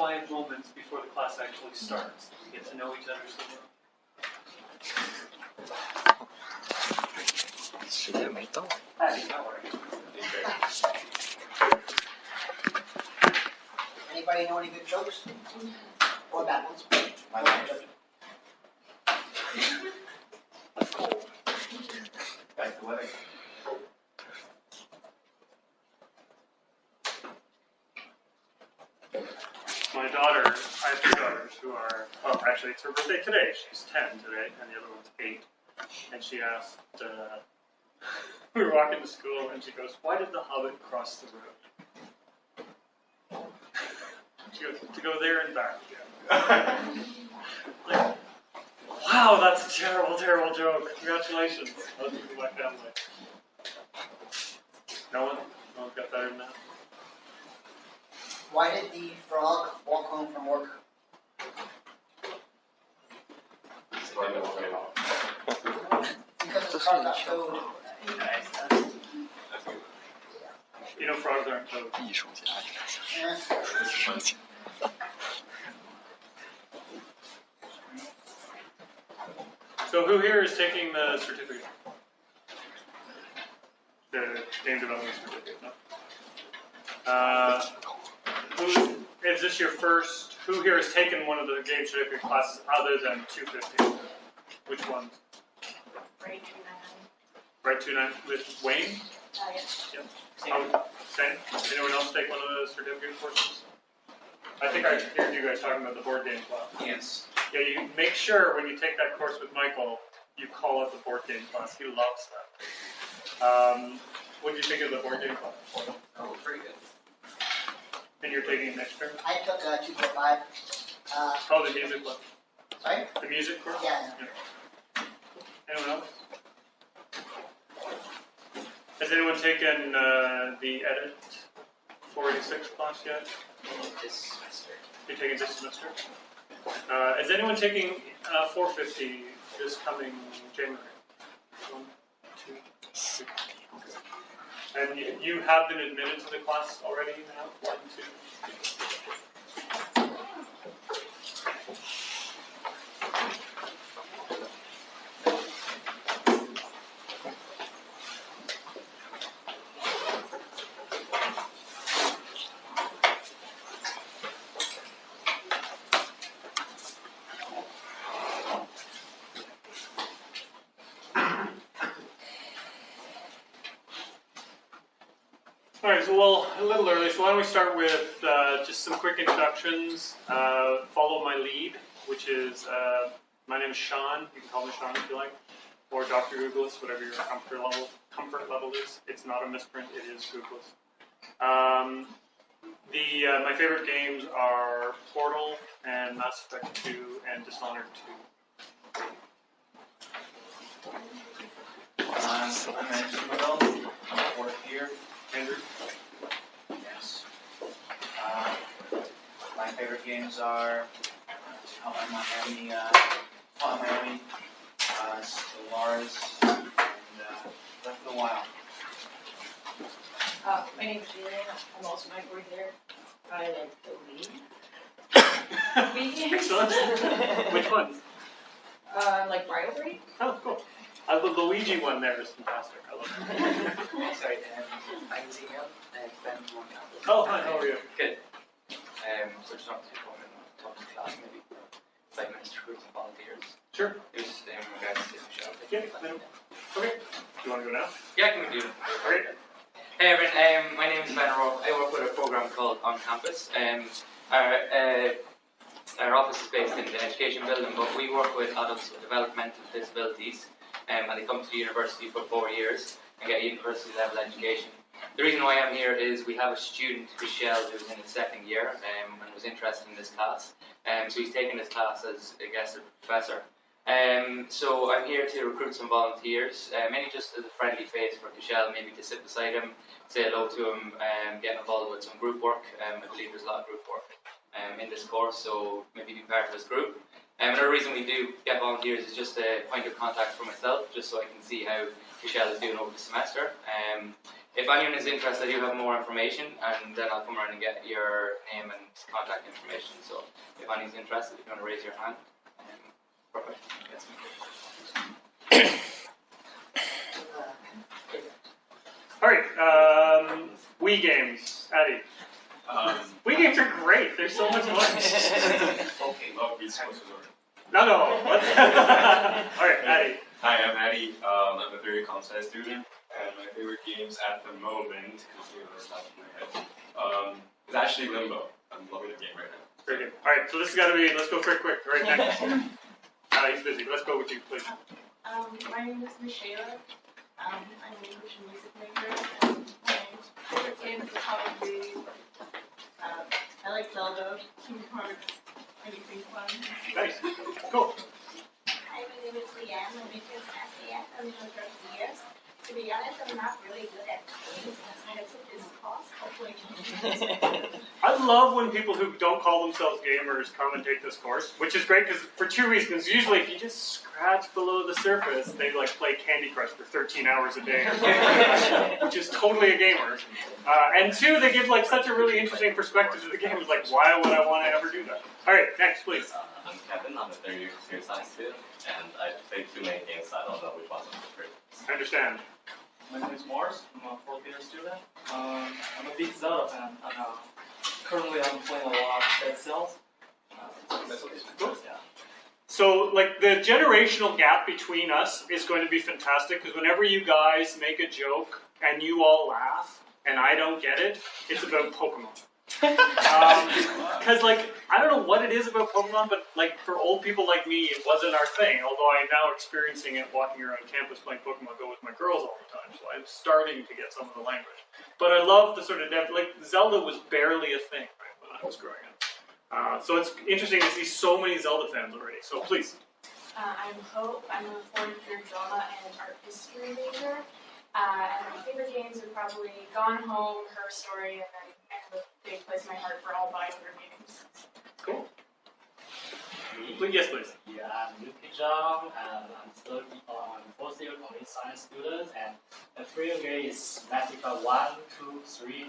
quiet moments before the class actually starts. We get to know each other so well. 时间没到。 Anybody know any good jokes? Or bad ones? Back to wedding. My daughter, I have two daughters who are, well, actually it's her birthday today. She's 10 today, and the other one's 8. And she asked, we were walking to school, and she goes, "Why did the Hobbit cross the road?" She goes, "To go there and back again." Like, wow, that's a terrible, terrible joke. Congratulations. That was my family. No one? No one's got better than that? Why did the frog walk home from work? Because his car got towed. You know frogs aren't toads. 艺术家， Eh. So who here is taking the certificate? The game development certificate, no? Who, is this your first, who here has taken one of the game certificate classes other than 250? Which ones? Right, Right 29 with Wayne? yes. Yep. Oh, same? Anyone else take one of the certificate courses? I think I heard you guys talking about the board game class. Yes. Yeah, you make sure when you take that course with Michael, you call it the board game class. He loves that. What do you think of the board game class? Oh, pretty good. And you're taking it next term? I took 2.5. Oh, the music one. Sorry? The music course? Yeah. Anyone else? Has anyone taken the Edit 486 class yet? This semester. You're taking this semester? Is anyone taking 450 this coming January? 1, 2, 3. And you have been admitted to the class already now? 1, 2. Alright, so well, a little early, so why don't we start with just some quick introductions. Follow my lead, which is, my name is Sean, you can call me Sean if you like, or Dr. Googlis, whatever your comfort level is. It's not a misprint, it is Googlis. My favorite games are Portal and Mass Effect 2 and Dishonored 2. I'm Andrew. I'm at work here. Andrew? Yes. My favorite games are Hotline Miami, Stellaris, and Breath of the Wild. My name's Julian. I'm also my board here. I like the lead. Excellent. Which ones? Like Rivalry. Oh, cool. The Luigi one there is fantastic. I love it. Sorry, I'm Zeno, Ben from campus. Oh, hi, how are you? Good. So just wanted to come and talk to class maybe for 5 minutes to recruit some volunteers. Sure. It was in regards to the show. Yeah, okay. Do you want to go now? Yeah, can we do it? Great. Hey everyone, my name is Ben Rowe. I work with a program called On Campus. Our office is based in the education building, but we work with adults with developmental disabilities, and they come to the university for 4 years and get a university level education. The reason why I'm here is we have a student, Michelle, who's in his second year and was interested in this class. So he's taking this class as a guest professor. So I'm here to recruit some volunteers, mainly just as a friendly face for Michelle, maybe to sit beside him, say hello to him, get involved with some group work. I believe there's a lot of group work in this course, so maybe be part of this group. Another reason we do get volunteers is just a point of contact for myself, just so I can see how Michelle is doing over the semester. If anyone is interested, I do have more information, and then I'll come around and get your name and contact information. So if anyone's interested, if you want to raise your hand, perfect. Yes. All right, Wii games, Addy. Wii games are great. They're so much fun. Okay, love these courses. No. What? All right, Addy. Hi, I'm Addy. I'm a very comp-sci student, and my favorite games at the moment, because you know, it's not in my head, is actually Limbo. I'm loving the game right now. Very good. All right, so this has got to be. Let's go quick. All right, next. He's busy. Let's go with you, please. My name is Michelle. I'm an English and music major, and my favorite games are probably, I like Zelda, Kingdom Hearts, anything fun. Nice. Cool. Hi, my name is Leanne. I'm making SAS. I've been for years. To be honest, I'm not really good at games. That's why I took this course. Hopefully, I love when people who don't call themselves gamers come and take this course, which is great because for two reasons. Usually, if you just scratch below the surface, they like play Candy Crush for 13 hours a day, which is totally a gamer. And two, they give like such a really interesting perspective to the game. It's like, why would I want to ever do that? All right, next, please. I'm Kevin. I'm a third-year computer science student, and I play too many games, so I don't know which one's my favorite. I understand. My name is Morris. I'm a fourth-year student. I'm a big Zelda fan, and currently I'm playing a lot of Dead Cells. Yeah. So, like, the generational gap between us is going to be fantastic because whenever you guys make a joke and you all laugh and I don't get it, it's about Pokemon. Because, like, I don't know what it is about Pokemon, but, like, for old people like me, it wasn't our thing. Although I'm now experiencing it walking around campus playing Pokemon Go with my girls all the time, so I'm starting to get some of the language. But I love the sort of depth. Like, Zelda was barely a thing, right, when I was growing up. So it's interesting to see so many Zelda fans already. So please. I'm Hope. I'm a fourth-year drama and art history major. And my favorite games are probably Gone Home, Her Story, and then I have a big place in my heart for all Bioware games. Cool. Yes, please. Yeah, I'm Luke Jong, and I'm fourth year computer science student, and the favorite game is Massacre 1, 2, 3,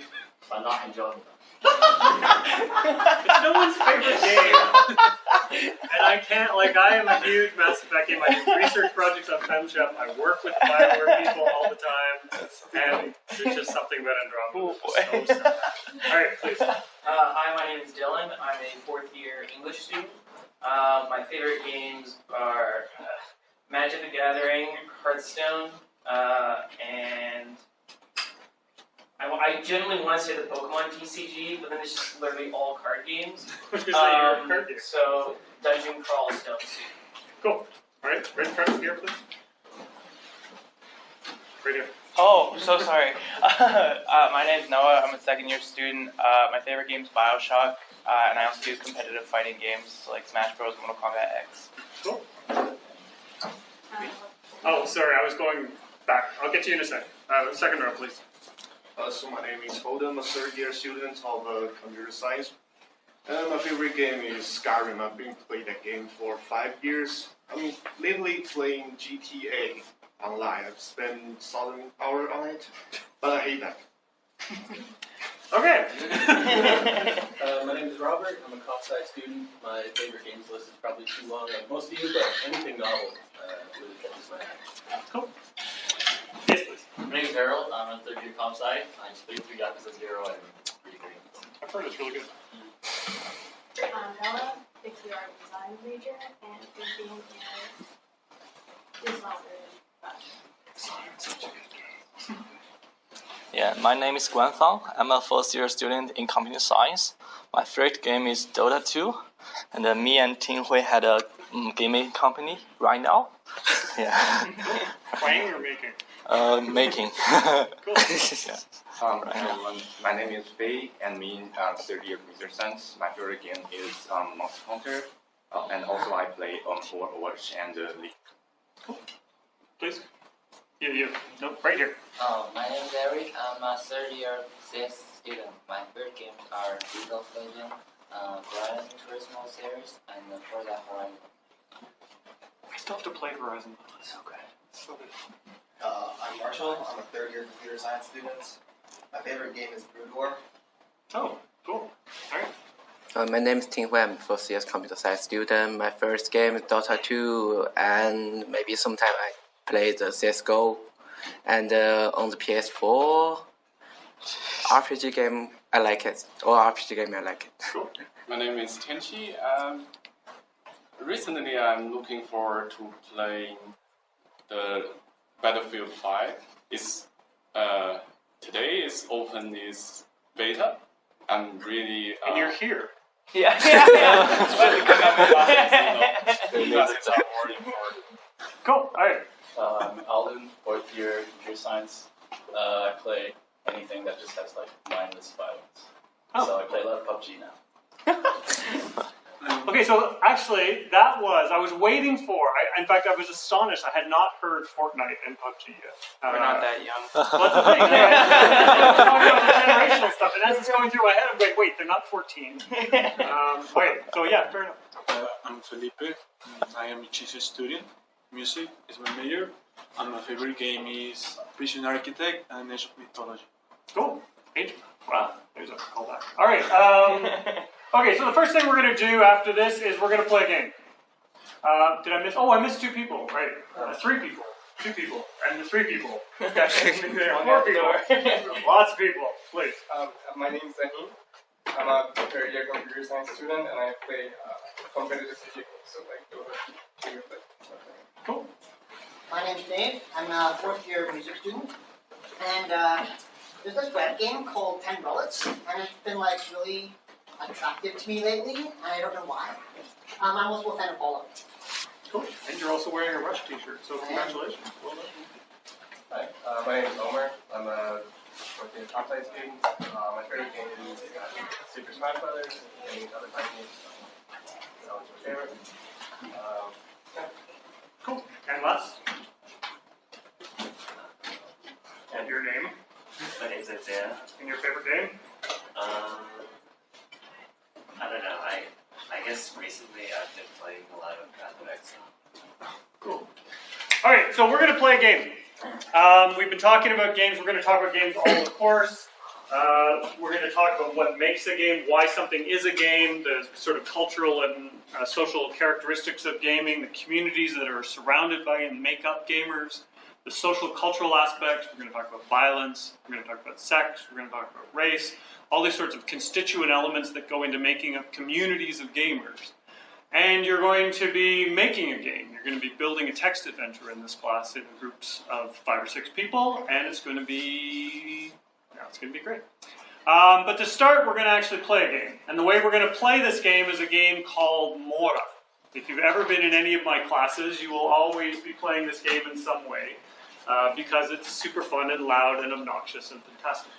but not enjoyable. It's no one's favorite game. And I can't, like, I am a huge Mass Effect game. I do research projects on FemShep. I work with Bioware people all the time. And there's just something about Andromeda. That's so sad. All right, please. Hi, my name is Dylan. I'm a fourth-year English student. My favorite games are Magic the Gathering, Hearthstone, and I generally want to say the Pokemon TCG, but then it's just literally all card games. So Dungeon Crawl Stone Soup. Cool. All right, red card here, please. Right here. Oh, so sorry. My name's Noah. I'm a second-year student. My favorite game is BioShock, and I also do competitive fighting games like Smash Bros. Mortal Kombat X. Cool. Oh, sorry, I was going back. I'll get to you in a second. Second row, please. So my name is Holden. I'm a third-year student of computer science. And my favorite game is Skyrim. I've been playing that game for 5 years. I'm lately playing GTA online. I've spent 1,000 hours on it, but I hate that. Okay. My name is Robert. I'm a comp-sci student. My favorite games list is probably too long like most of you, but anything novel really catches my eye. Cool. Yes, please. My name is Harold. I'm a third-year comp-sci. I just played through Yakuza 0 and pretty great. I've heard it's really good. Noah, fifth year art design major, and thinking is not really fun. Yeah, my name is Guan Fang. I'm a first-year student in computer science. My favorite game is Dota 2, and me and Ting Hui had a gaming company right now. Yeah. Playing or making? Making. Cool. Yeah. Everyone, my name is Faye, and me, third year computer science. My favorite game is Monster Hunter, and also I play Overwatch and League. Cool. Please. You. No, right here. My name is Eric. I'm a third-year CS student. My favorite games are League of Legends, Horizon Turismo series, and Forza Horizon. I still have to play Horizon. It's so good. So good. I'm Marshall. I'm a third-year computer science student. My favorite game is Brood War. Oh, cool. All right. My name is Ting Hui. I'm a first year computer science student. My first game is Dota 2, and maybe sometime I play the CSGO. And on the PS4, RPG game, I like it. All RPG game, I like it. Cool. My name is Tianqi. Recently, I'm looking forward to playing the Battlefield 5. It's today is open this beta. I'm really. And you're here. Yeah. Cool. All right. Alden, fourth year computer science. I play anything that just has like mindless violence. So I play a lot of PUBG now. Okay, so actually, I was waiting for, in fact, I was astonished. I had not heard Fortnite and PUBG yet. We're not that young. Well, that's the thing. I'm talking about the generational stuff, and as it's going through my head, I'm going, wait, they're not 14. Okay, so yeah, fair enough. I'm Felipe. I am a GC student. Music is my major, and my favorite game is Prison Architect and Age of Mythology. Cool. Wow, there's a callback. All right. Okay, so the first thing we're going to do after this is we're going to play a game. Did I miss? Oh, I missed 2 people. Right. 3 people. 2 people. And the 3 people. Okay. 4 people. Lots of people. Please. My name is Zaheen. I'm a third year computer science student, and I play competitive video games, so like Dota 2. Cool. My name's Dave. I'm a fourth year music student. And there's this web game called 10 Bullets, and it's been like really attractive to me lately, and I don't know why. I'm also a fan of Fallout. Cool. And you're also wearing a Rush t-shirt, so congratulations. Well done. Hi, my name is Omer. I'm a fourth year comp-sci student. My favorite game is Super Smash Brothers and other fighting games. That was my favorite. Yeah. Cool. And last? And your name? My name's Isaiah. And your favorite game? I don't know. I guess recently I've been playing a lot of athletics. Cool. All right, so we're going to play a game. We've been talking about games. We're going to talk about games all the course. We're going to talk about what makes a game, why something is a game, the sort of cultural and social characteristics of gaming, the communities that are surrounded by and make up gamers, the social cultural aspects. We're going to talk about violence. We're going to talk about sex. We're going to talk about race. All these sorts of constituent elements that go into making up communities of gamers. And you're going to be making a game. You're going to be building a text adventure in this class in groups of 5 or 6 people, and it's going to be great. But to start, we're going to actually play a game. And the way we're going to play this game is a game called Mora. If you've ever been in any of my classes, you will always be playing this game in some way, because it's super fun and loud and obnoxious and fantastic.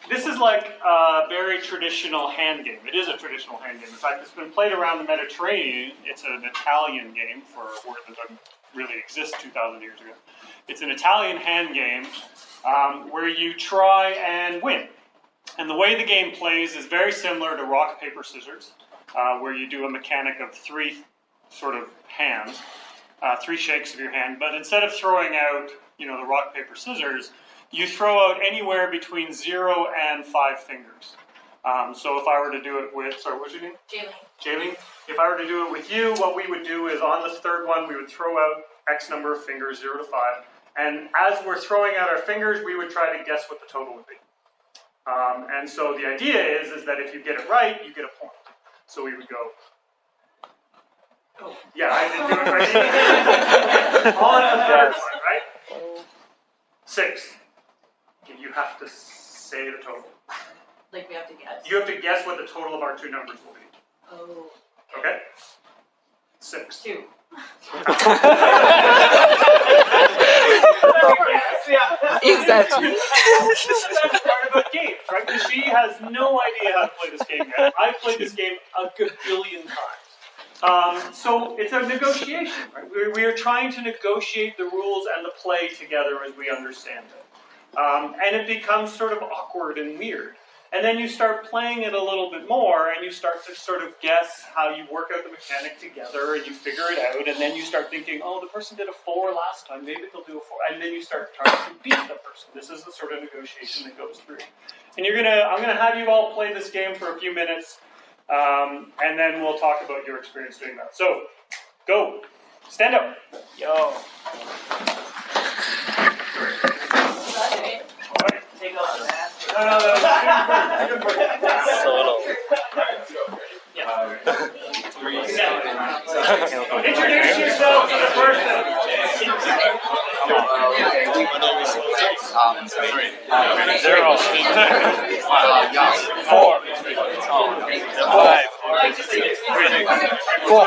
This is like a very traditional hand game. It is a traditional hand game. In fact, it's been played around the Mediterranean. It's an Italian game for a word that doesn't really exist 2,000 years ago. It's an Italian hand game where you try and win. And the way the game plays is very similar to rock, paper, scissors, where you do a mechanic of 3 sort of hands, 3 shakes of your hand. But instead of throwing out, the rock, paper, scissors, you throw out anywhere between 0 and 5 fingers. So if I were to do it with, sorry, what's your name? Jaylene. If I were to do it with you, what we would do is on the third one, we would throw out X number of fingers, 0 to 5. And as we're throwing out our fingers, we would try to guess what the total would be. And so the idea is that if you get it right, you get a point. So we would go, yeah, I didn't do it right. On the third one, right? 6. You have to say the total. Like we have to guess? You have to guess what the total of our 2 numbers will be. Oh. Okay? 6. 2. Exactly. That's part about games, right? Because she has no idea how to play this game yet. I've played this game a gazillion times. So it's a negotiation, right? We are trying to negotiate the rules and the play together as we understand it. And it becomes sort of awkward and weird. And then you start playing it a little bit more, and you start to sort of guess how you work out the mechanic together, and you figure it out, and then you start thinking, oh, the person did a 4 last time, maybe they'll do a 4, and then you start trying to beat the person. This is the sort of negotiation that goes through. And I'm gonna have you all play this game for a few minutes, and then we'll talk about your experience doing that. So, go. Stand up. Yo. Take off the mask. No. Solo. Introduce yourself to the person. Zero. 4. 5. 4.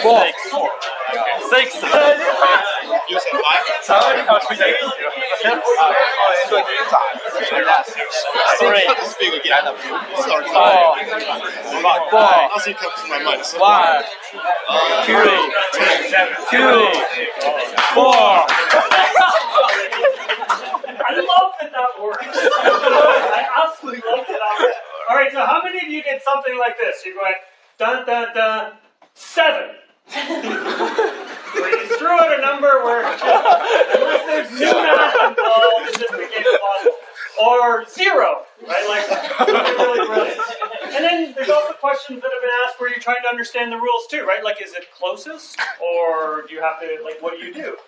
5. 6. You said 5? 3. Speak again. Sorry. 4. Nothing comes to my mind. 1. 2. 4. I love that works. I absolutely love that works. All right, so how many of you did something like this? You went, dun, dun, dun, 7. Where you threw out a number where, unless there's new math involved, it just became impossible. Or 0, right? Like, really brilliant. And then there's also questions that have been asked where you're trying to understand the rules too, right? Like, is it closest? Or do you have to, like, what do you do?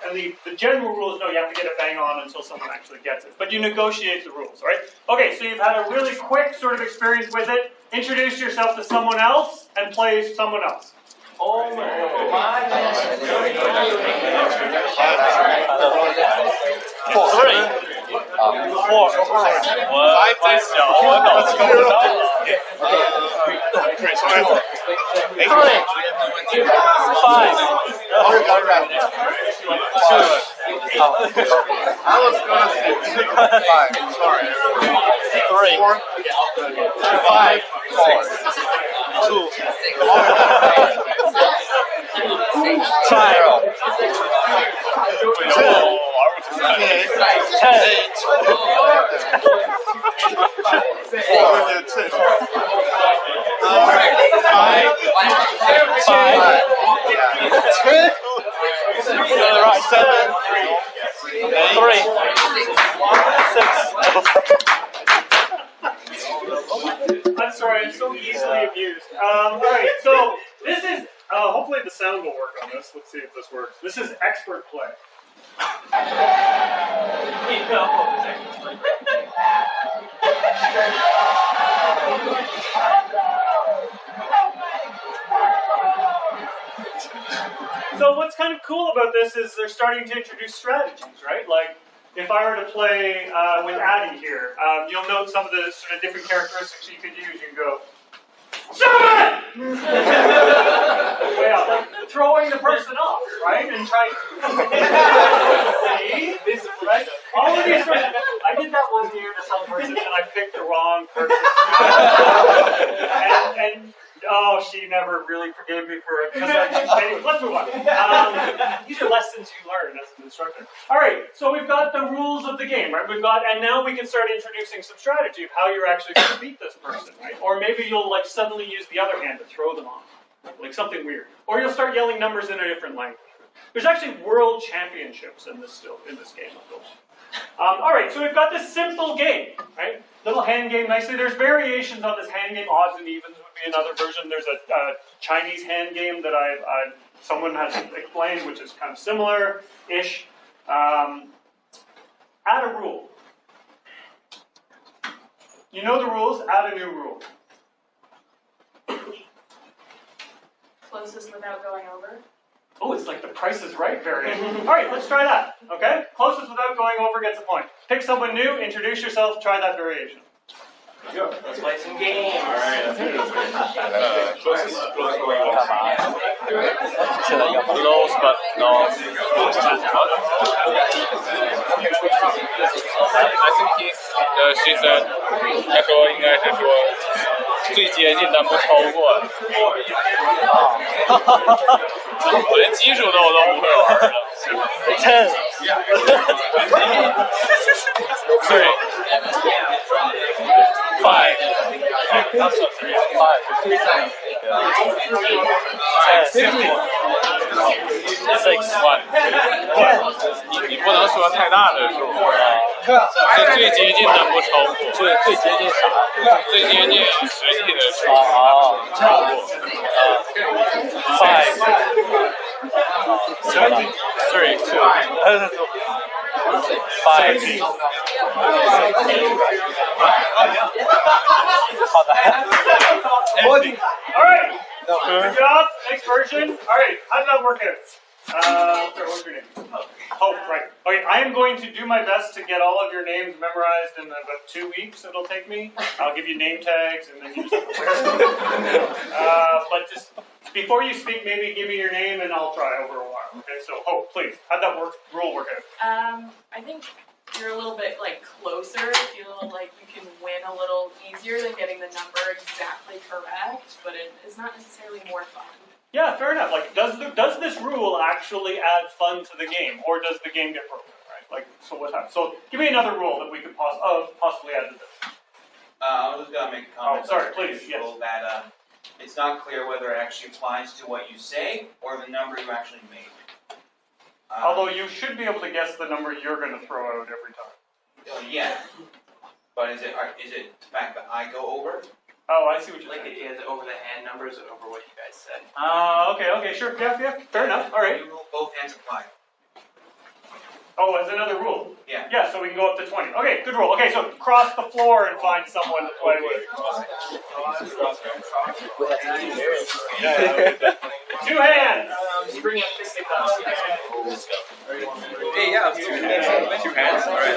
And the general rule is no, you have to get it bang on until someone actually gets it. But you negotiate the rules, right? Okay, so you've had a really quick sort of experience with it. Introduce yourself to someone else and play someone else. Oh my God. I'm sorry, I'm so easily amused. Alright, so this is, hopefully the sound will work on this. Let's see if this works. This is expert play. So what's kind of cool about this is they're starting to introduce strategies, right? Like, if I were to play with Addie here, you'll note some of the sort of different characteristics you could use. You can go, 7! Way out, like throwing the person off, right? And trying see? Right? All of these sort of, I did that one year to some person and I picked the wrong person. and oh, she never really forgave me for it. Anyway, let's move on. These are lessons you learn as an instructor. All right, so we've got the rules of the game, right? And now we can start introducing some strategy of how you're actually going to beat this person, right? Or maybe you'll like suddenly use the other hand to throw them off, like something weird. Or you'll start yelling numbers in a different language. There's actually world championships in this game, of course. All right, so we've got this simple game, right? Little hand game nicely. There's variations on this hand game. Odds and evens would be another version. There's a Chinese hand game that someone has explained, which is kind of similar-ish. Add a rule. You know the rules, add a new rule. Closest without going over. Oh, it's like the Price is Right variant. All right, let's try that, okay? Closest without going over gets a point. Pick someone new, introduce yourself, try that variation. Go. Let's play some games. All right. Close but no. I think she said echo 应该是说最接近但不超过。我连基础都不会玩了。10 3 5 6 1。你不能说太大的数，是最接近但不超过。最接近啥？最接近实体的数。超过。5 3 2 5。好的。All right. Good job. Next version. All right. How did that work out? Sorry, what's your name? Oh, right. Okay, I am going to do my best to get all of your names memorized in about 2 weeks. It'll take me. I'll give you name tags and then you just but just before you speak, maybe give me your name and I'll try over a while. Okay. So, Hope, please. How'd that rule work out? I think you're a little bit like closer. You feel like you can win a little easier than getting the number exactly correct, but it is not necessarily more fun. Yeah, fair enough. Like, does this rule actually add fun to the game, or does the game get broken? Right? Like, so what happens? So, give me another rule that we could possibly add to this. I was going to make a comment. Oh, sorry, please. Yes. That it's not clear whether it actually applies to what you say or the number you actually made. Although you should be able to guess the number you're going to throw out every time. Yeah. But is it the fact that I go over? Oh, I see what you're saying. Is it over the hand numbers or over what you guys said? Okay, sure. Yeah, fair enough. All right. You rule both hands apply. Oh, as another rule? Yeah. Yeah, so we can go up to 20. Okay, good rule. Okay, so cross the floor and find someone to play with. 2 hands. Bring up fistic cups. Hey, yeah, 2 hands. 2 hands. All right.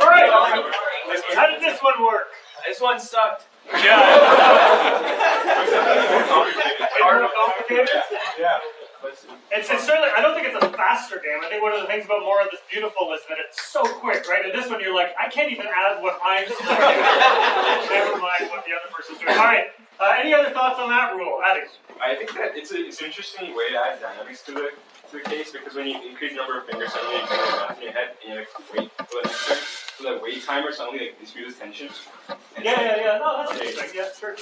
Alright, how did this one work? This one sucked. Yeah. Complicated? Yeah. It's certainly, I don't think it's a faster game. I think one of the things about more of this beautiful is that it's so quick, right? And this one you're like, I can't even add what I'm doing. Never mind what the other person's doing. Alright, any other thoughts on that rule? Alex? I think that it's an interesting way to add dynamics to the case, because when you increase the number of fingers, suddenly you kind of math in your head and you like wait for the next turn. So that wait timer suddenly like distributes tension. Yeah. No, that's interesting. Yeah, sure.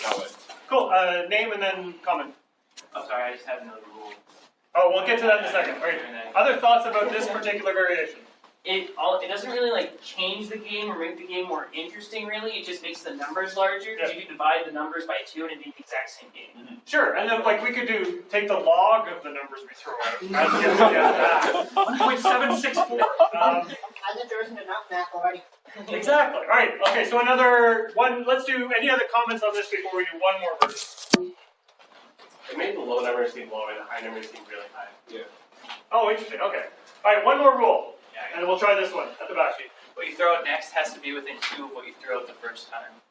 Cool. Name and then comment. Oh, sorry, I just have another rule. Oh, we'll get to that in a second. All right. Other thoughts about this particular variation? It doesn't really like change the game or make the game more interesting. Really, it just makes the numbers larger because you can divide the numbers by 2 and it'd be the exact same game. Sure, and then like we could take the log of the numbers we throw out. 1.764. As if there isn't enough math already. Exactly. All right. Okay. So another one. Let's do any other comments on this before we do one more version. It made the low numbers seem low and the high numbers seem really high. Yeah. Oh, interesting. Okay. All right. One more rule. And we'll try this one at the back sheet. What you throw out next has to be within 2 of what you threw out the first time.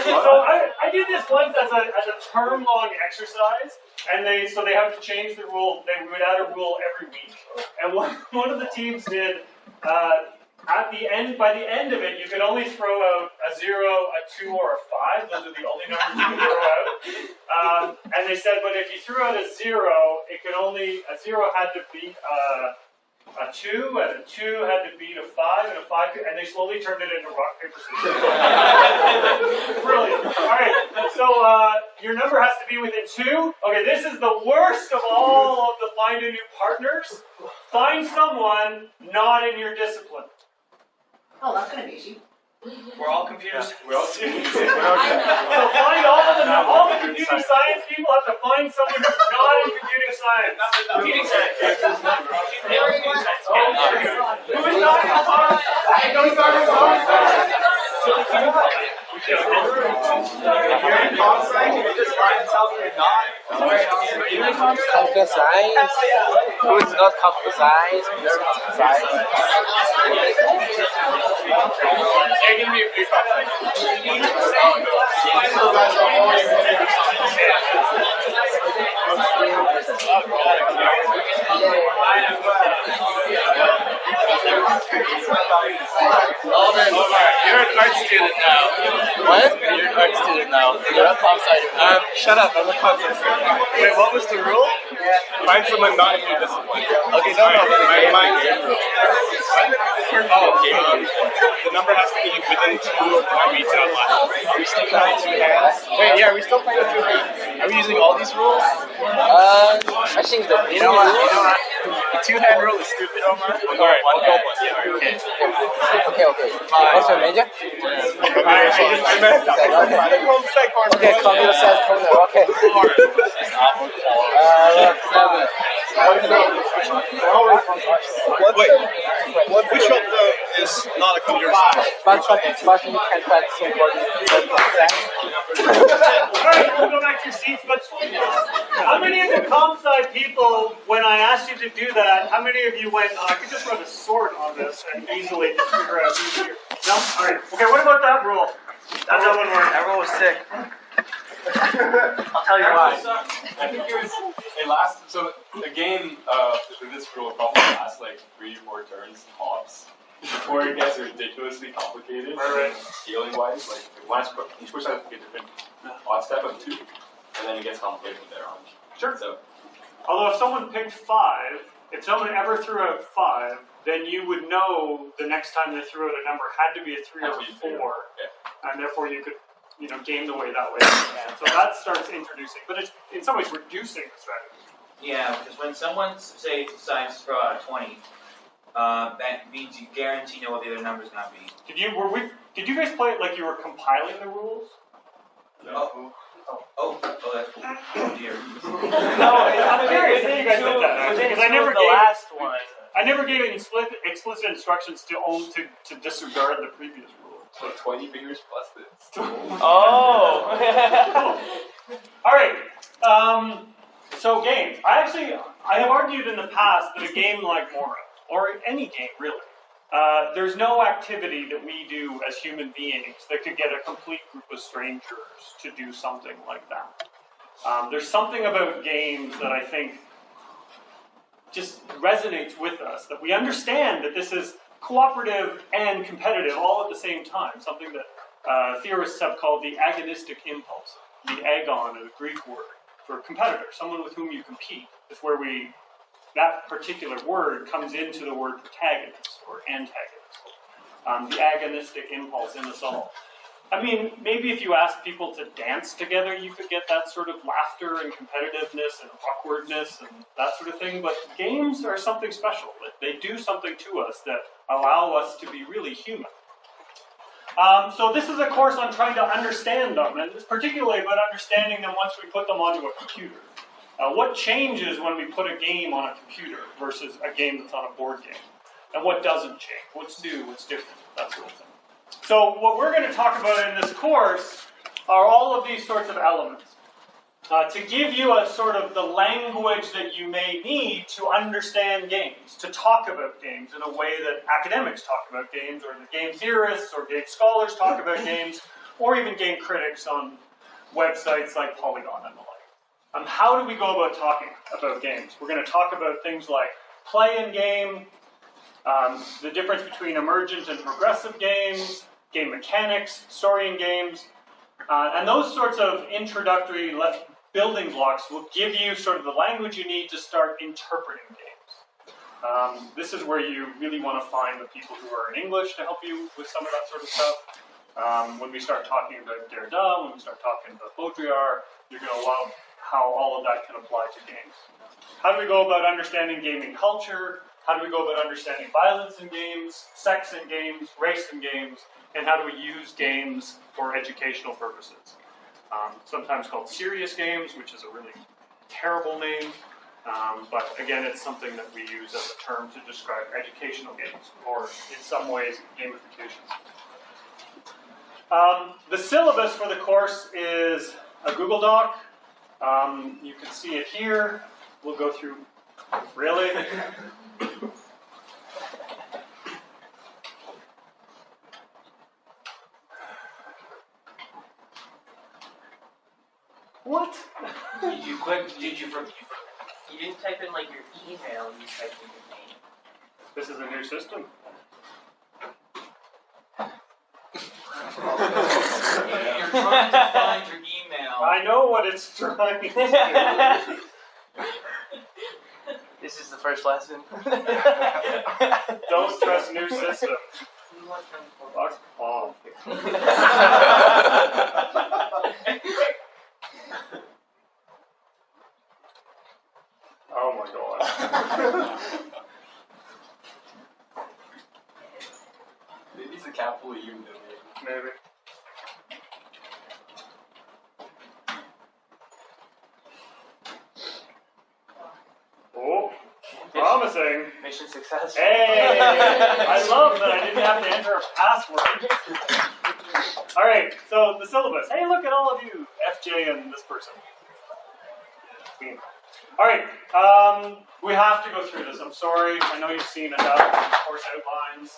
So I did this once as a term-long exercise, and they have to change the rule. They would add a rule every week, and one of the teams did. By the end of it, you could only throw out a 0, a 2, or a 5. Those are the only numbers you can throw out. And they said, but if you threw out a 0, a 0 had to beat a 2, and a 2 had to beat a 5, and a 5 and they slowly turned it into rock, paper, scissors. Brilliant. All right, so your number has to be within 2. Okay, this is the worst of all of the find a new partners. Find someone not in your discipline. Oh, that's gonna be easy. We're all confused. We're all confused. So find all the computer science people have to find someone who's not in computer science. Computing science. Who is not in science? Don't start with If you're in comp science, you can just try and tell me you're not. Computer science. Who is not computer science? Give me a few Omar, you're an art student now. What? You're an art student now. You're a comp sci. Shut up, I'm a concept student. Wait, what was the rule? Find someone not in your discipline. Okay, no, the number has to be within 2 of each other. Are we still playing 2 hands? Wait, yeah, are we still playing 2 hands? Are we using all these rules? I think the You know what? The 2-hand rule is stupid, Omar. Alright, one hand. Okay. Okay. What's your major? Okay, computer science corner. Okay. Which of them is not a computer science? But you can find somebody. Alright, we'll go back to your seats, but how many of the comp sci people, when I asked you to do that, how many of you went, I could just run a sword on this and easily just figure out who's here? No? Alright. Okay, what about that rule? That one work. That rule was sick. I'll tell you why. I think it lasts, so the game with this rule probably lasts like 3-4 turns tops before it gets ridiculously complicated. Scaling wise, like each person has to get a different odd step of 2, and then it gets complicated from there on. Sure. So, although if someone picked 5, if someone ever threw out 5, then you would know the next time they threw out a number had to be a 3 or a 4, and therefore you could, game the way that way. So that starts introducing, but it's in some ways reducing the strategy. Yeah, because when someone say science throw out a 20, that means you guarantee know what the other number's gonna be. Did you guys play it like you were compiling the rules? No. Oh, that's cool. Oh dear. No, I'm curious if you guys did that, because I never gave last one. I never gave explicit instructions to disregard the previous rule. So 20 fingers plus this. Oh. All right. So games. I have argued in the past that a game like Mora, or any game really, there's no activity that we do as human beings that could get a complete group of strangers to do something like that. There's something about games that I think just resonates with us, that we understand that this is cooperative and competitive all at the same time, something that theorists have called the agonistic impulse. The agon is a Greek word for competitor, someone with whom you compete. It's where that particular word comes into the word protagonist or antagonist. The agonistic impulse in us all. I mean, maybe if you ask people to dance together, you could get that sort of laughter and competitiveness and awkwardness and that sort of thing, but games are something special. They do something to us that allow us to be really human. So this is a course on trying to understand them, and it's particularly about understanding them once we put them onto a computer. What changes when we put a game on a computer versus a game that's on a board game? And what doesn't change? What's new? What's different? That sort of thing. So what we're going to talk about in this course are all of these sorts of elements. To give you a sort of the language that you may need to understand games, to talk about games in a way that academics talk about games, or the game theorists or game scholars talk about games, or even game critics on websites like Polygon and the like. How do we go about talking about games? We're going to talk about things like play and game, the difference between emergent and progressive games, game mechanics, story in games, and those sorts of introductory building blocks will give you sort of the language you need to start interpreting games. This is where you really want to find the people who are in English to help you with some of that sort of stuff. When we start talking about Derrida, when we start talking about Baudrillard, you're going to love how all of that can apply to games. How do we go about understanding gaming culture? How do we go about understanding violence in games, sex in games, race in games, and how do we use games for educational purposes? Sometimes called serious games, which is a really terrible name, but again, it's something that we use as a term to describe educational games, or in some ways, gamification. The syllabus for the course is a Google Doc. You can see it here. We'll go through, really? What? You didn't type in like your email, you typed in your name. This is a new system. You're trying to find your email. I know what it's trying to do. This is the first lesson. Don't stress new system. Fuck off. Oh my god. Maybe it's a capital U. Maybe. Oh, promising. Mission successful. Hey, I love that I didn't have to enter a password. All right, so the syllabus. Hey, look at all of you, FJ and this person. All right, we have to go through this. I'm sorry. I know you've seen enough course outlines,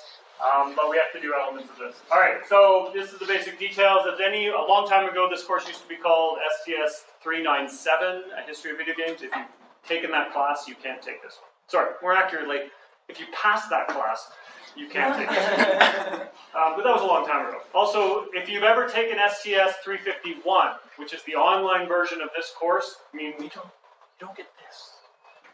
but we have to do elements of this. All right, so this is the basic details. A long time ago, this course used to be called STS 397, A History of Video Games. If you've taken that class, you can't take this one. Sorry, more accurately, if you pass that class, you can't take it. But that was a long time ago. Also, if you've ever taken STS 351, which is the online version of this course, I mean, we don't get this.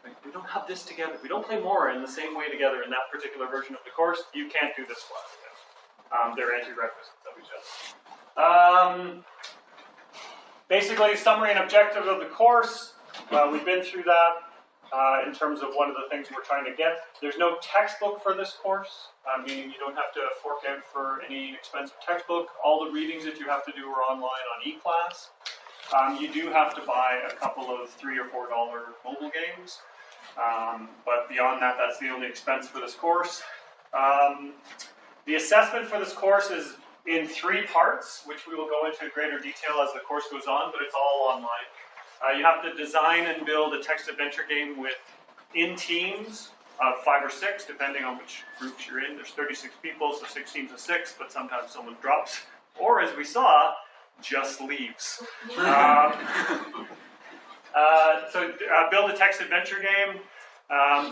Right? We don't have this together. We don't play Mora in the same way together in that particular version of the course. You can't do this class again. They're anti-requisites of each other. Basically, summary and objective of the course. We've been through that. In terms of one of the things we're trying to get. There's no textbook for this course, meaning you don't have to fork out for any expensive textbook. All the readings that you have to do are online on eClass. You do have to buy a couple of $3 or $4 mobile games, but beyond that, that's the only expense for this course. The assessment for this course is in 3 parts, which we will go into greater detail as the course goes on, but it's all online. You have to design and build a text adventure game in teams of 5 or 6, depending on which groups you're in. There's 36 people, so 6 teams of 6, but sometimes someone drops, or as we saw, just leaves. Build a text adventure game.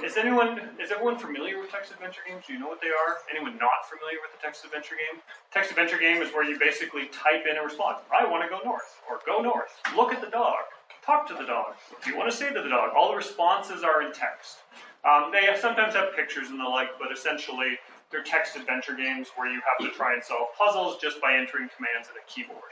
Is everyone familiar with text adventure games? Do you know what they are? Anyone not familiar with the text adventure game? Text adventure game is where you basically type in a response. I want to go north, or go north. Look at the dog. Talk to the dog. What do you want to say to the dog? All the responses are in text. They sometimes have pictures and the like, but essentially they're text adventure games where you have to try and solve puzzles just by entering commands in a keyboard.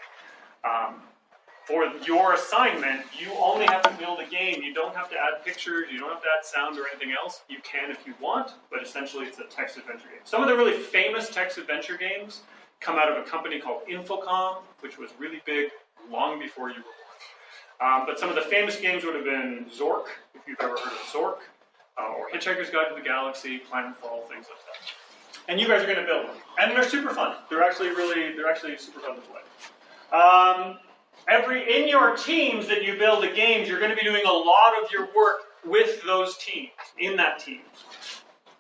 For your assignment, you only have to build a game. You don't have to add pictures. You don't have to add sound or anything else. You can if you want, but essentially it's a text adventure game. Some of the really famous text adventure games come out of a company called Infocom, which was really big long before you were born. But some of the famous games would have been Zork, if you've ever heard of Zork, or Hitchhiker's Guide to the Galaxy, Planetfall, things like that. And you guys are going to build them, and they're super fun. They're actually super fun to play. In your teams that you build the games, you're going to be doing a lot of your work with those teams, in that team,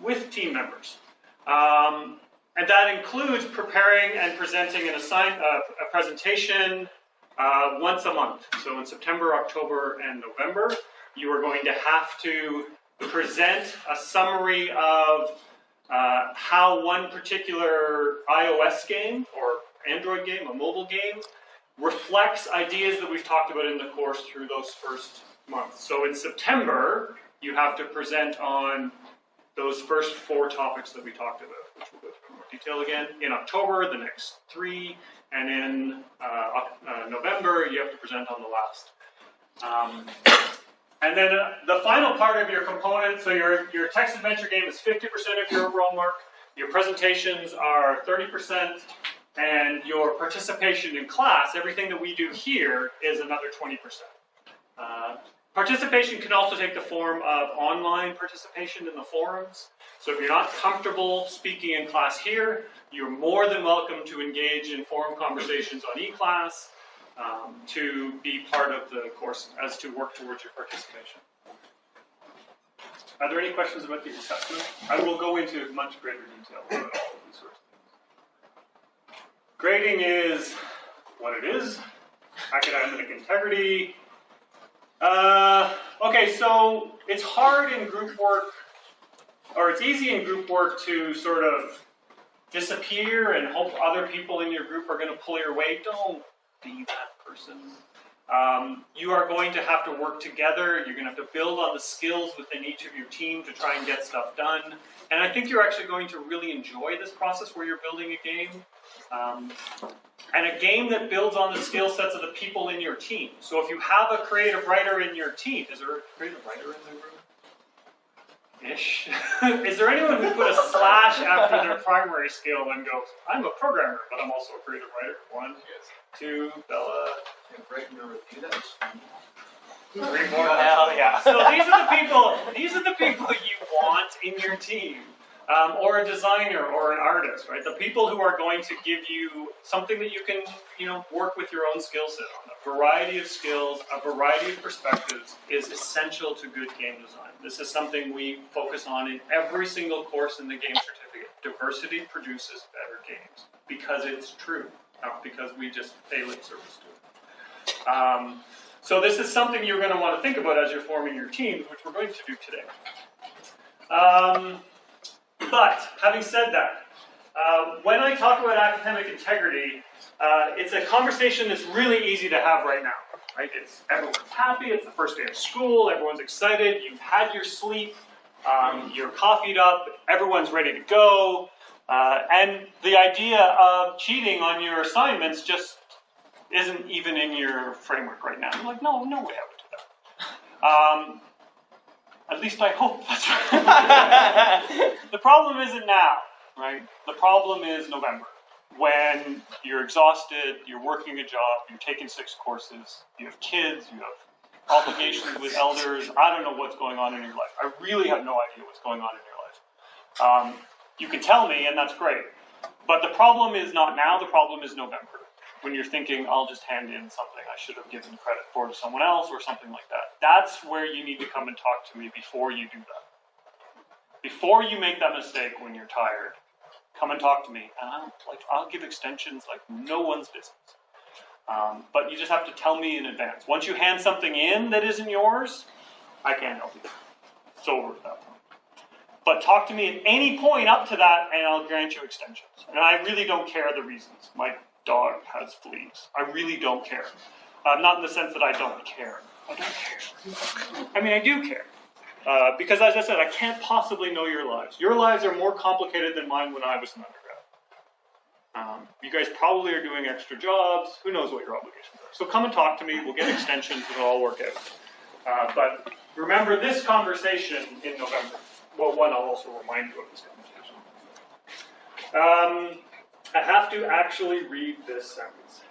with team members. And that includes preparing and presenting a presentation once a month. So in September, October, and November, you are going to have to present a summary of how one particular iOS game or Android game, a mobile game, reflects ideas that we've talked about in the course through those first months. So in September, you have to present on those first 4 topics that we talked about, which we'll go through in more detail again. In October, the next 3, and in November, you have to present on the last. And then the final part of your component, so your text adventure game is 50% of your overall mark, your presentations are 30%, and your participation in class, everything that we do here, is another 20%. Participation can also take the form of online participation in the forums. So if you're not comfortable speaking in class here, you're more than welcome to engage in forum conversations on eClass to be part of the course as to work towards your participation. Are there any questions about the assessment? I will go into much greater detail about all of these sorts of things. Grading is what it is. Academic integrity. Okay, so it's hard in group work, or it's easy in group work to sort of disappear and hope other people in your group are going to pull your weight. Don't be that person. You are going to have to work together. You're going to have to build on the skills within each of your team to try and get stuff done. And I think you're actually going to really enjoy this process where you're building a game. And a game that builds on the skill sets of the people in your team. So if you have a creative writer in your team, is there a creative writer in the room? Ish. Is there anyone who put a slash after their primary skill and goes, I'm a programmer, but I'm also a creative writer? 1, 2, Bella. Writing a review that was 3 more. Hell yeah. So these are the people you want in your team. Or a designer or an artist, right? The people who are going to give you something that you can, work with your own skill set on. A variety of skills, a variety of perspectives is essential to good game design. This is something we focus on in every single course in the game certificate. Diversity produces better games because it's true, not because we just pay lip service to it. So this is something you're going to want to think about as you're forming your teams, which we're going to do today. But, having said that, when I talk about academic integrity, it's a conversation that's really easy to have right now. Right? Everyone's happy, it's the first day of school, everyone's excited, you've had your sleep, you're coffeeed up, everyone's ready to go, and the idea of cheating on your assignments just isn't even in your framework right now. You're like, no way I would do that. At least I hope that's right. The problem isn't now, right? The problem is November, when you're exhausted, you're working a job, you're taking 6 courses, you have kids, you have obligations with elders. I don't know what's going on in your life. I really have no idea what's going on in your life. You can tell me, and that's great. But the problem is not now, the problem is November. When you're thinking, I'll just hand in something I should have given credit for to someone else or something like that. That's where you need to come and talk to me before you do that. Before you make that mistake when you're tired, come and talk to me. And I'll give extensions like no one's business. But you just have to tell me in advance. Once you hand something in that isn't yours, I can't help you. It's over at that point. But talk to me at any point up to that and I'll grant you extensions. And I really don't care the reasons. My dog has fleas. I really don't care. Not in the sense that I don't care. I don't care. I mean, I do care. Because as I said, I can't possibly know your lives. Your lives are more complicated than mine when I was an undergrad. You guys probably are doing extra jobs. Who knows what your obligations are. So come and talk to me. We'll get extensions. It'll all work out. But remember this conversation in November. Well, one, I'll also remind you of this conversation. I have to actually read this sentence.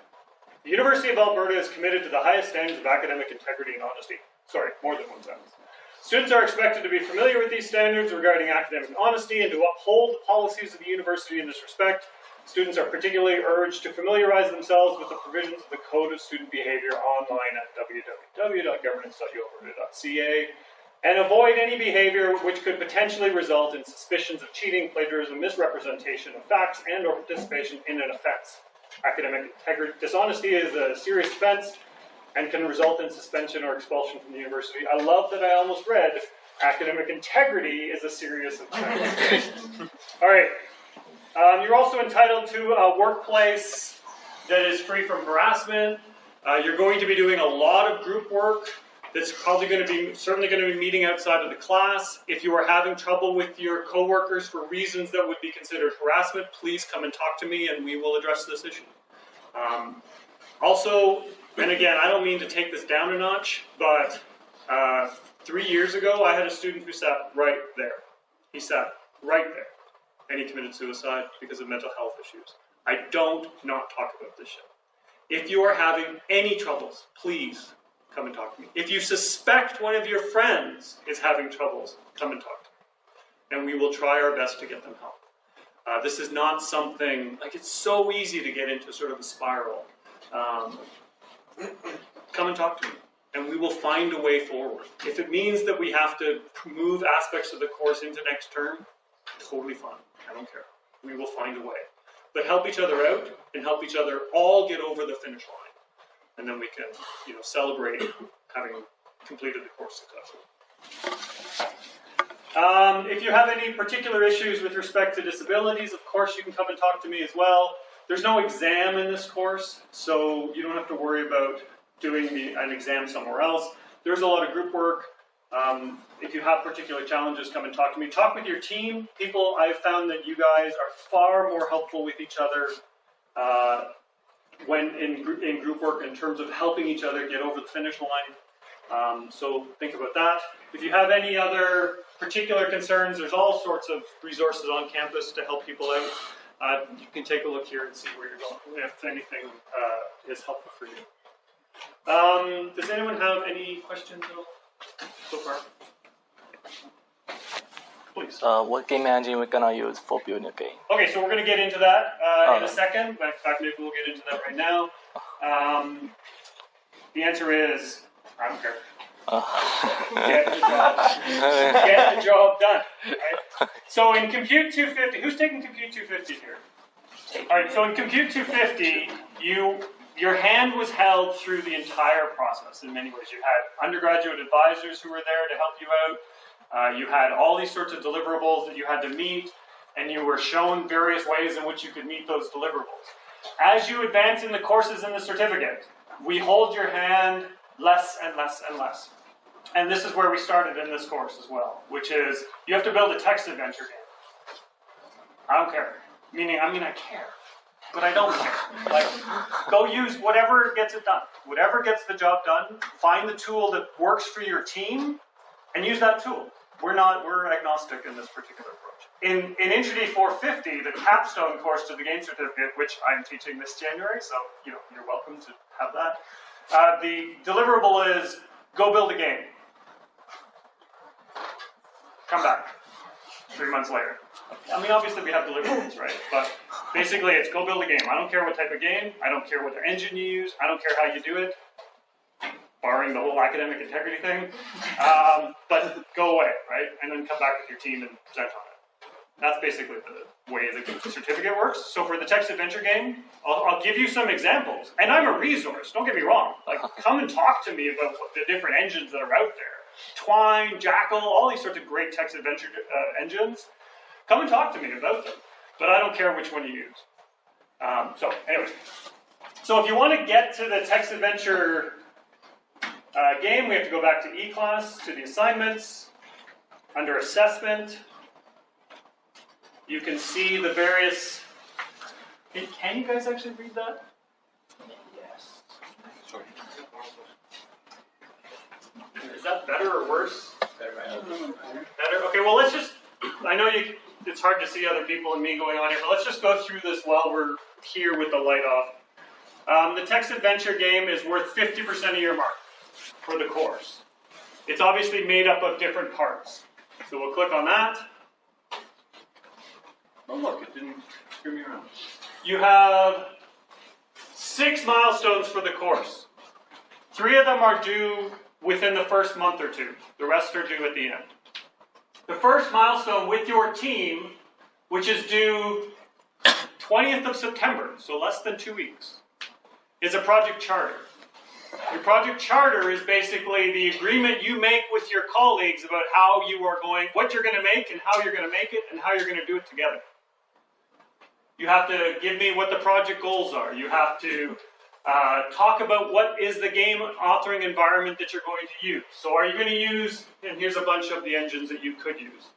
The University of Alberta is committed to the highest standards of academic integrity and honesty. Sorry, more than one sentence. Students are expected to be familiar with these standards regarding academic honesty and to uphold the policies of the university in this respect. Students are particularly urged to familiarize themselves with the provisions of the Code of Student Behavior online at www.governance.ualberta.ca and avoid any behavior which could potentially result in suspicions of cheating, plagiarism, misrepresentation of facts, and or participation in an offense. Academic dishonesty is a serious offense and can result in suspension or expulsion from the university. I love that I almost read academic integrity is a serious offense. All right. You're also entitled to a workplace that is free from harassment. You're going to be doing a lot of group work. that's probably going to be, certainly going to be meeting outside of the class. If you are having trouble with your coworkers for reasons that would be considered harassment, please come and talk to me and we will address this issue. Also, and again, I don't mean to take this down a notch, but 3 years ago, I had a student who sat right there. He sat right there, and he committed suicide because of mental health issues. I don't not talk about this shit. If you are having any troubles, please come and talk to me. If you suspect one of your friends is having troubles, come and talk to me. And we will try our best to get them help. This is not something, like it's so easy to get into sort of a spiral. Come and talk to me, and we will find a way forward. If it means that we have to move aspects of the course into next term, totally fine. I don't care. We will find a way. But help each other out and help each other all get over the finish line. And then we can, celebrate having completed the course successfully. If you have any particular issues with respect to disabilities, of course you can come and talk to me as well. There's no exam in this course, so you don't have to worry about doing an exam somewhere else. There's a lot of group work. If you have particular challenges, come and talk to me. Talk with your team. People, I've found that you guys are far more helpful with each other when in group work in terms of helping each other get over the finish line. So think about that. If you have any other particular concerns, there's all sorts of resources on campus to help people out. You can take a look here and see where you're going, if anything is helpful for you. Does anyone have any questions at all so far? Please. What game engine we're gonna use for building a game? Okay, so we're going to get into that in a second. In fact, maybe we'll get into that right now. The answer is, I don't care. Get the job done. Right? So in Compute 250, who's taking Compute 250 here? All right, so in Compute 250, your hand was held through the entire process in many ways. You had undergraduate advisors who were there to help you out. You had all these sorts of deliverables that you had to meet, and you were shown various ways in which you could meet those deliverables. As you advance in the courses in the certificate, we hold your hand less and less and less. And this is where we started in this course as well, which is you have to build a text adventure game. I don't care. I care. But I don't care. Like, go use whatever gets it done. Whatever gets the job done, find the tool that works for your team, and use that tool. We're agnostic in this particular approach. In Intrody 450, the capstone course to the game certificate, which I'm teaching this January, so you're welcome to have that. The deliverable is go build a game. Come back 3 months later. Obviously we have deliverables, right? But basically it's go build a game. I don't care what type of game. I don't care what engine you use. I don't care how you do it, barring the whole academic integrity thing. But go away, right? And then come back with your team and present on it. That's basically the way the certificate works. So for the text adventure game, I'll give you some examples. And I'm a resource, don't get me wrong. Like, come and talk to me about the different engines that are out there. Twine, Jackal, all these sorts of great text adventure engines. Come and talk to me about them. But I don't care which one you use. So if you want to get to the text adventure game, we have to go back to E-class, to the assignments. Under assessment, you can see the various... Can you guys actually read that? Yes. Sorry. Is that better or worse? Better. Okay, well let's just... I know it's hard to see other people and me going on here, but let's just go through this while we're here with the light off. The text adventure game is worth 50% of your mark for the course. It's obviously made up of different parts. So we'll click on that. Oh look, it didn't screw me around. You have 6 milestones for the course. 3 of them are due within the first month or two. The rest are due at the end. The first milestone with your team, which is due 20th of September, so less than 2 weeks, is a project charter. Your project charter is basically the agreement you make with your colleagues about how you are going, what you're going to make and how you're going to make it and how you're going to do it together. You have to give me what the project goals are. You have to Talk about what is the game authoring environment that you're going to use. So are you going to use, and here's a bunch of the engines that you could use.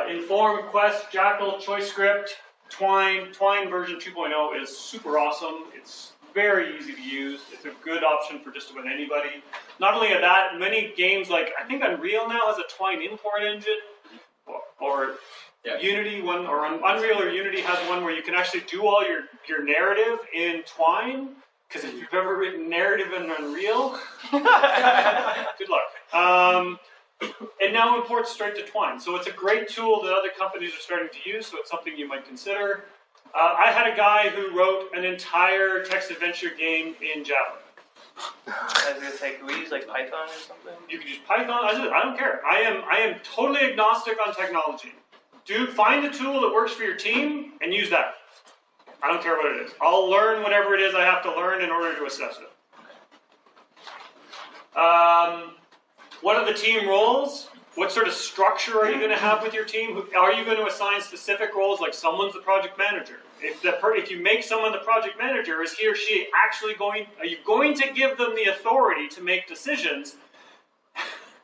Inform, Quest, Jackal, ChoiceScript, Twine. Twine version 2.0 is super awesome. It's very easy to use. It's a good option for just about anybody. Not only that, many games like, I think Unreal now has a Twine import engine, or Unity one, or Unreal or Unity has one where you can actually do all your narrative in Twine. Because if you've ever written narrative in Unreal, good luck. It now imports straight to Twine. So it's a great tool that other companies are starting to use, so it's something you might consider. I had a guy who wrote an entire text adventure game in Java. I was gonna say, can we use like Python or something? You can use Python. I don't care. I am totally agnostic on technology. Find the tool that works for your team and use that. I don't care what it is. I'll learn whatever it is I have to learn in order to assess it. What are the team roles? What sort of structure are you going to have with your team? Are you going to assign specific roles, like someone's the project manager? If you make someone the project manager, is he or she actually are you going to give them the authority to make decisions,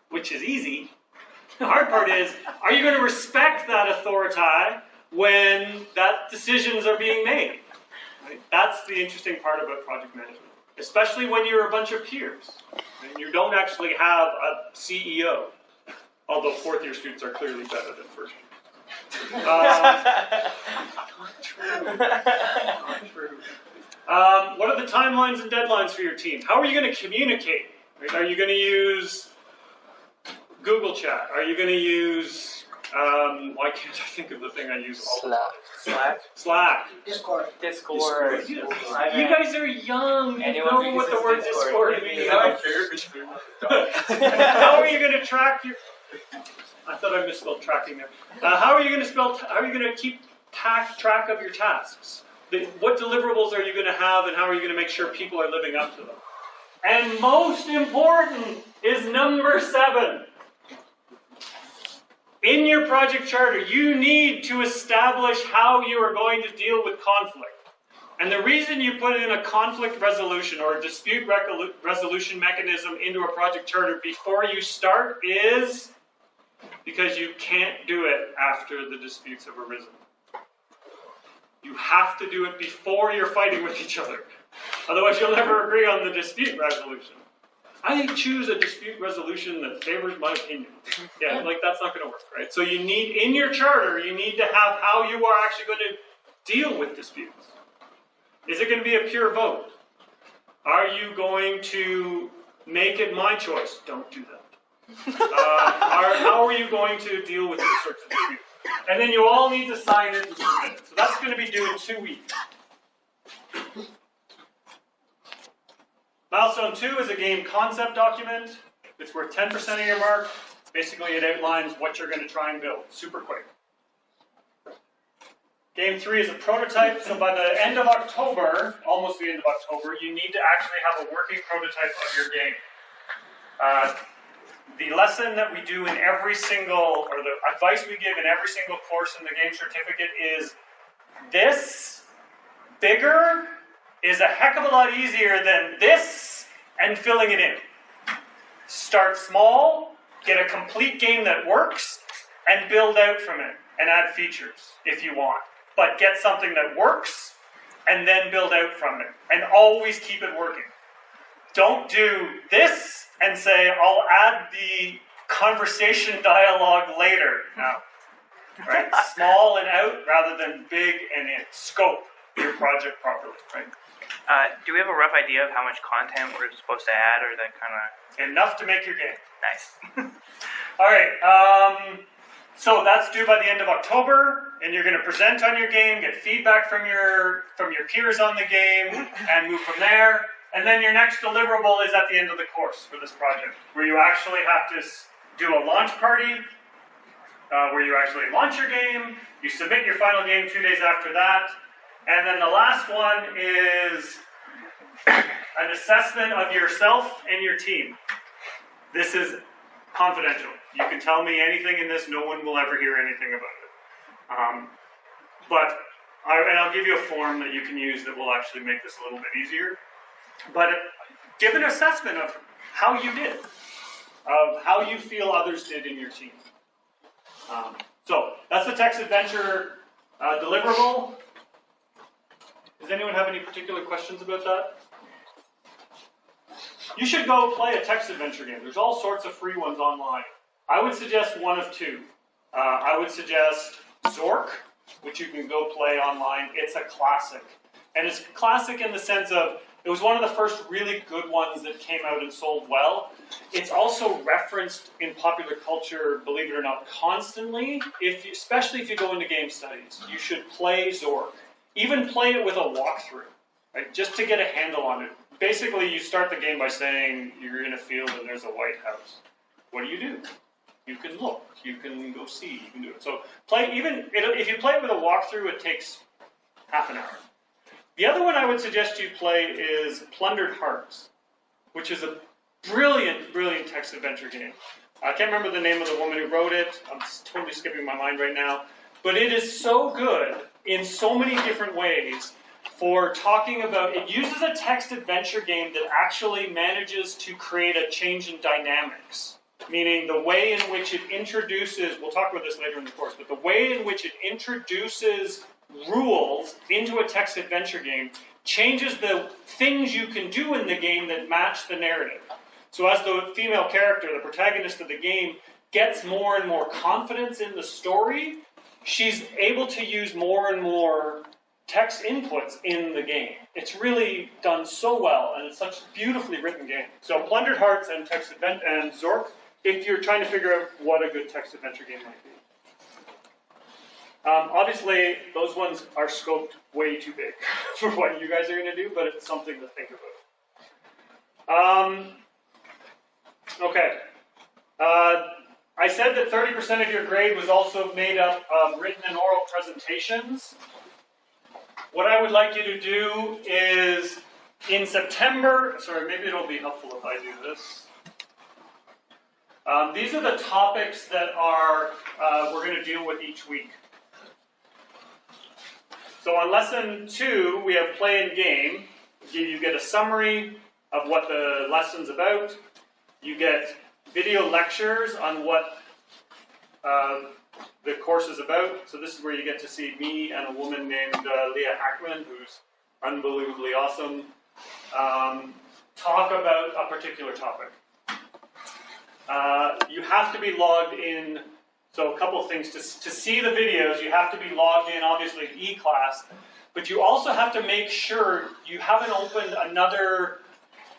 which is easy. The hard part is, are you going to respect that authority when that decisions are being made? Right? That's the interesting part about project management, especially when you're a bunch of peers and you don't actually have a CEO. Although fourth-year students are clearly better than first-year. Not true. What are the timelines and deadlines for your team? How are you going to communicate? Right? Are you going to use Google Chat? Are you going to use, why can't I think of the thing I use all the time? Slack. Discord. You guys are young. You know what the word Discord means. How are you going to track your... I thought I misspelled tracking there. How are you going to keep track of your tasks? What deliverables are you going to have, and how are you going to make sure people are living up to them? And most important is number 7. In your project charter, you need to establish how you are going to deal with conflict. And the reason you put in a conflict resolution or a dispute resolution mechanism into a project charter before you start is because you can't do it after the disputes have arisen. You have to do it before you're fighting with each other. Otherwise, you'll never agree on the dispute resolution. I choose a dispute resolution that favors my opinion. Yeah, like that's not going to work, right? So you need, in your charter, you need to have how you are actually going to deal with disputes. Is it going to be a pure vote? Are you going to make it my choice? Don't do that. How are you going to deal with these sorts of disputes? And then you all need to sign it and submit it. So that's going to be due in 2 weeks. Milestone 2 is a game concept document. It's worth 10% of your mark. Basically, it outlines what you're going to try and build. Super quick. Game 3 is a prototype. So by the end of October, almost the end of October, you need to actually have a working prototype of your game. The lesson that we do in every single, or the advice we give in every single course in the game certificate is this bigger is a heck of a lot easier than this and filling it in. Start small, get a complete game that works, and build out from it and add features if you want. But get something that works and then build out from it. And always keep it working. Don't do this and say, I'll add the conversation dialogue later. No. Right? Small and out rather than big and in. Scope your project properly, right? Do we have a rough idea of how much content we're supposed to add, or that kind of... Enough to make your game. Nice. All right. So that's due by the end of October, and you're going to present on your game, get feedback from your peers on the game, and move from there. And then your next deliverable is at the end of the course for this project, where you actually have to do a launch party, where you actually launch your game, you submit your final game 2 days after that, and then the last one is an assessment of yourself and your team. This is confidential. You can tell me anything in this, no one will ever hear anything about it. And I'll give you a form that you can use that will actually make this a little bit easier. but give an assessment of how you did, of how you feel others did in your team. So that's the text adventure deliverable. Does anyone have any particular questions about that? You should go play a text adventure game. There's all sorts of free ones online. I would suggest one of two. I would suggest Zork, which you can go play online. It's a classic. And it's classic in the sense of, it was one of the first really good ones that came out and sold well. It's also referenced in popular culture, believe it or not, constantly, especially if you go into game studies. You should play Zork. Even play it with a walkthrough, right? Just to get a handle on it. Basically, you start the game by saying you're in a field and there's a White House. What do? You can look, you can go see, you can do it. So if you play it with a walkthrough, it takes half an hour. The other one I would suggest you play is Plundered Hearts, which is a brilliant, brilliant text adventure game. I can't remember the name of the woman who wrote it. I'm totally skipping my mind right now. But it is so good in so many different ways for talking about, it uses a text adventure game that actually manages to create a change in dynamics. Meaning the way in which it introduces, we'll talk about this later in the course, but the way in which it introduces rules into a text adventure game changes the things you can do in the game that match the narrative. So as the female character, the protagonist of the game, gets more and more confidence in the story, she's able to use more and more text inputs in the game. It's really done so well, and it's such a beautifully written game. So Plundered Hearts and and Zork, if you're trying to figure out what a good text adventure game might be. Obviously, those ones are scoped way too big for what you guys are going to do, but it's something to think about. Okay. I said that 30% of your grade was also made up of written and oral presentations. What I would like you to do is, in September, sorry, maybe it'll be helpful if I do this. These are the topics that we're going to deal with each week. So on lesson 2, we have play and game. You get a summary of what the lesson's about. You get video lectures on what the course is about. So this is where you get to see me and a woman named Leah Hackman, who's unbelievably awesome, talk about a particular topic. You have to be logged in. So a couple of things. To see the videos, you have to be logged in, obviously, to eClass. But you also have to make sure you haven't opened another,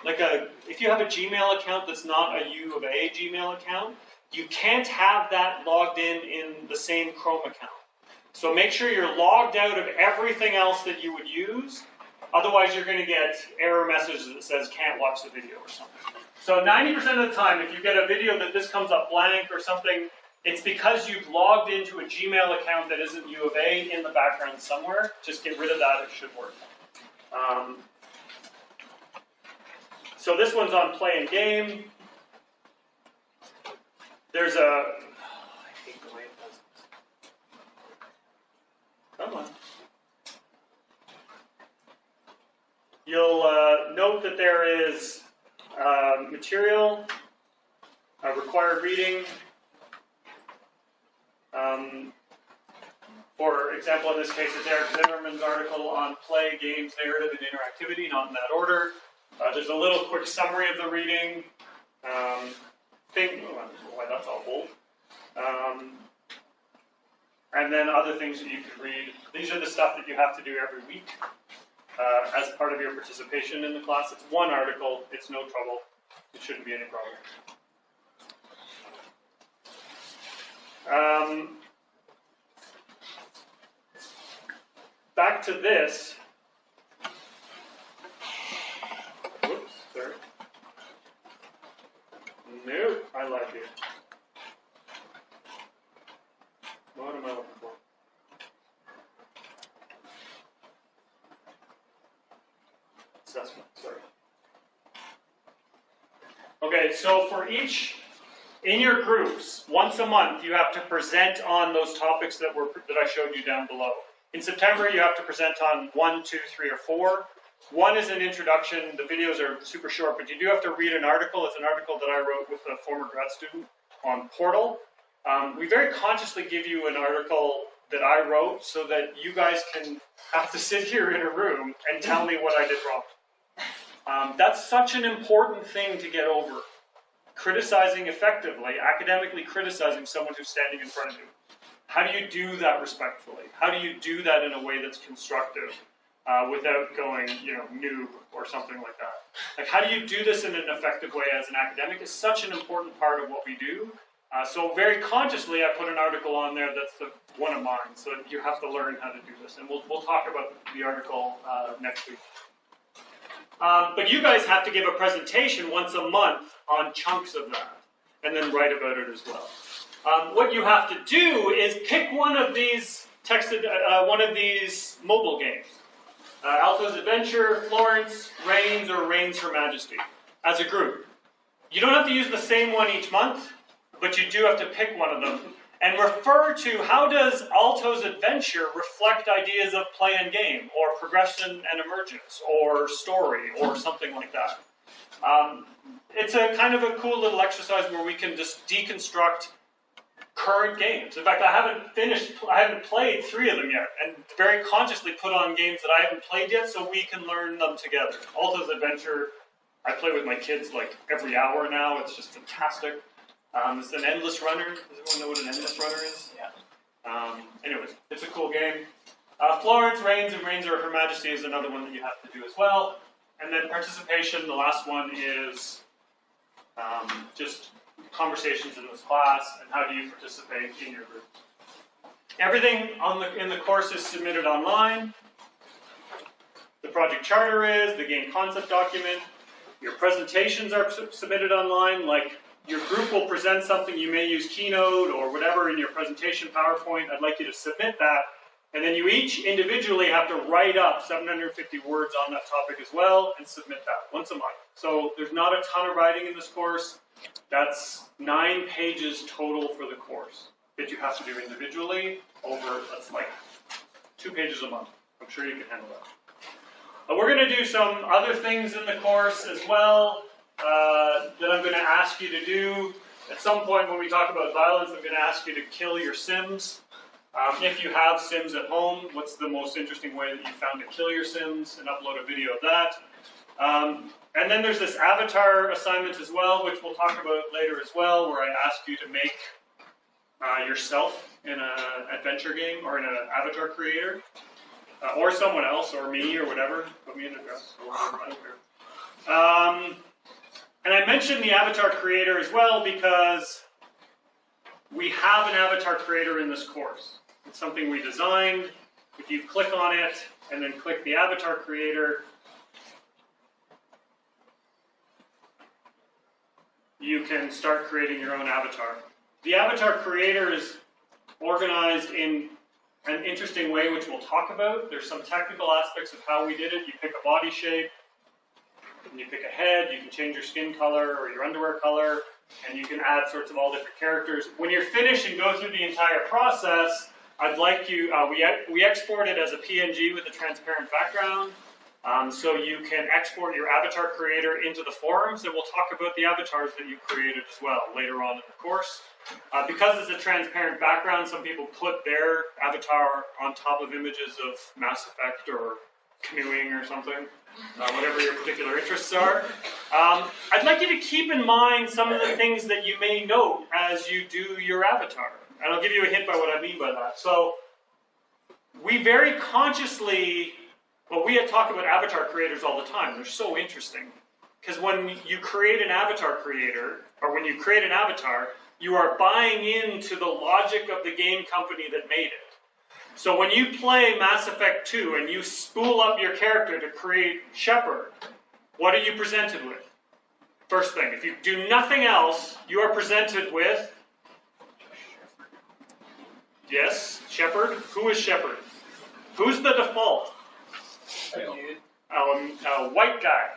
if you have a Gmail account that's not a U of A Gmail account, you can't have that logged in the same Chrome account. So make sure you're logged out of everything else that you would use. Otherwise, you're going to get error messages that says can't watch the video or something. So 90% of the time, if you get a video that this comes up blank or something, it's because you've logged into a Gmail account that isn't U of A in the background somewhere. Just get rid of that, it should work. So this one's on play and game. There's a, I hate the way it does this. Come on. You'll note that there is material, required reading. For example, in this case, it's Eric Zimmerman's article on play, games, narrative, and interactivity, not in that order. There's a little quick summary of the reading. I don't know why that's all bold. And then other things that you could read. These are the stuff that you have to do every week as part of your participation in the class. It's one article. It's no trouble. It shouldn't be any problem. Back to this. Whoops, sorry. No, I like it. What am I looking for? Assessment, sorry. Okay, so for each, in your groups, once a month, you have to present on those topics that I showed you down below. In September, you have to present on 1, 2, 3, or 4. One is an introduction. The videos are super short, but you do have to read an article. It's an article that I wrote with a former grad student on Portal. We very consciously give you an article that I wrote so that you guys can have to sit here in a room and tell me what I did wrong. That's such an important thing to get over. Criticizing effectively, academically criticizing someone who's standing in front of you. How do you do that respectfully? How do you do that in a way that's constructive without going, noob or something like that? Like, how do you do this in an effective way as an academic is such an important part of what we do. So very consciously, I put an article on there that's one of mine. So you have to learn how to do this, and we'll talk about the article next week. But you guys have to give a presentation once a month on chunks of that, and then write about it as well. What you have to do is pick one of these mobile games. Alto's Adventure, Florence, Reigns, or Reigns Her Majesty, as a group. You don't have to use the same one each month, but you do have to pick one of them and refer to how does Alto's Adventure reflect ideas of play and game, or progression and emergence, or story, or something like that. It's a kind of a cool little exercise where we can just deconstruct current games. In fact, I haven't played 3 of them yet, and very consciously put on games that I haven't played yet so we can learn them together. Alto's Adventure, I play with my kids like every hour now. It's just fantastic. It's an endless runner. Does everyone know what an endless runner is? Yeah. Anyways, it's a cool game. Florence, Reigns, and Reigns or Her Majesty is another one that you have to do as well. And then participation, the last one is just conversations in this class and how do you participate in your group. Everything in the course is submitted online. The project charter is, the game concept document. Your presentations are submitted online, like your group will present something, you may use Keynote or whatever in your presentation, PowerPoint. I'd like you to submit that. And then you each individually have to write up 750 words on that topic as well and submit that once a month. So there's not a ton of writing in this course. That's 9 pages total for the course that you have to do individually that's like 2 pages a month. I'm sure you can handle that. We're going to do some other things in the course as well that I'm going to ask you to do. At some point when we talk about violence, I'm going to ask you to kill your Sims. If you have Sims at home, what's the most interesting way that you found to kill your Sims, and upload a video of that. And then there's this avatar assignment as well, which we'll talk about later as well, where I ask you to make yourself in an adventure game or in an avatar creator, or someone else, or me, or whatever. Put me in a dress, or whatever, I don't care. And I mentioned the avatar creator as well because we have an avatar creator in this course. It's something we designed. If you click on it and then click the avatar creator, you can start creating your own avatar. The avatar creator is organized in an interesting way, which we'll talk about. There's some technical aspects of how we did it. You pick a body shape, and you pick a head, you can change your skin color or your underwear color, and you can add sorts of all different characters. When you're finished and go through the entire process, I'd like you, we export it as a PNG with a transparent background, so you can export your avatar creator into the forums, and we'll talk about the avatars that you created as well later on in the course. Because it's a transparent background, some people put their avatar on top of images of Mass Effect or canoeing or something, whatever your particular interests are. I'd like you to keep in mind some of the things that you may note as you do your avatar. And I'll give you a hint by what I mean by that. So, we very consciously, we talk about avatar creators all the time. They're so interesting. Because when you create an avatar creator, or when you create an avatar, you are buying into the logic of the game company that made it. So when you play Mass Effect 2 and you spool up your character to create Shepard, what are you presented with? First thing, if you do nothing else, you are presented with... Yes, Shepard. Who is Shepard? Who's the default? A white guy.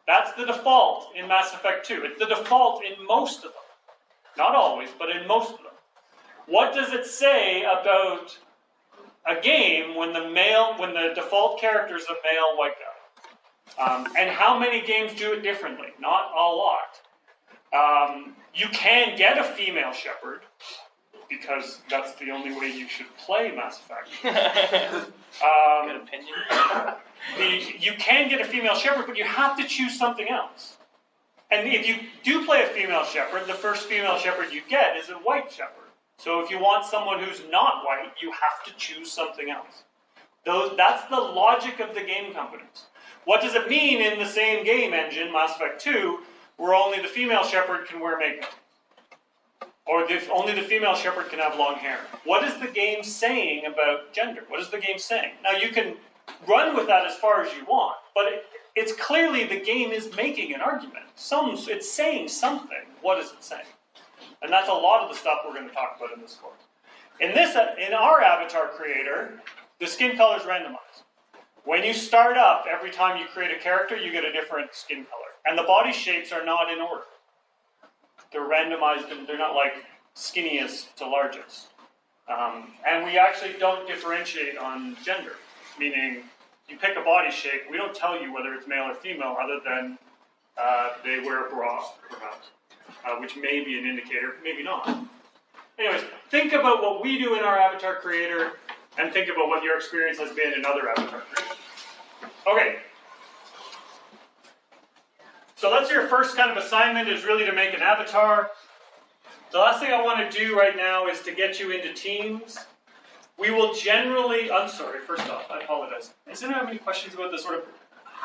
That's the default in Mass Effect 2. It's the default in most of them. Not always, but in most of them. What does it say about a game when the default character is a male white guy. And how many games do it differently? Not a lot. You can get a female shepherd, because that's the only way you should play Mass Effect. Good opinion. You can get a female shepherd, but you have to choose something else. And if you do play a female shepherd, the first female shepherd you get is a white shepherd. So if you want someone who's not white, you have to choose something else. That's the logic of the game companies. What does it mean in the same game engine, Mass Effect 2, where only the female shepherd can wear makeup? Or only the female shepherd can have long hair? What is the game saying about gender? What is the game saying? Now you can run with that as far as you want, but it's clearly the game is making an argument. It's saying something. What is it saying? And that's a lot of the stuff we're going to talk about in this course. In our avatar creator, the skin color is randomized. When you start up, every time you create a character, you get a different skin color. And the body shapes are not in order. They're randomized, and they're not like skinniest to largest. And we actually don't differentiate on gender, meaning you pick a body shape, we don't tell you whether it's male or female other than they wear a bra, perhaps, which may be an indicator, maybe not. Anyways, think about what we do in our avatar creator and think about what your experience has been in other avatar creators. Okay. So that's your first kind of assignment, is really to make an avatar. The last thing I want to do right now is to get you into teams. We will generally, I'm sorry, first off, I apologize. Does anyone have any questions about the sort of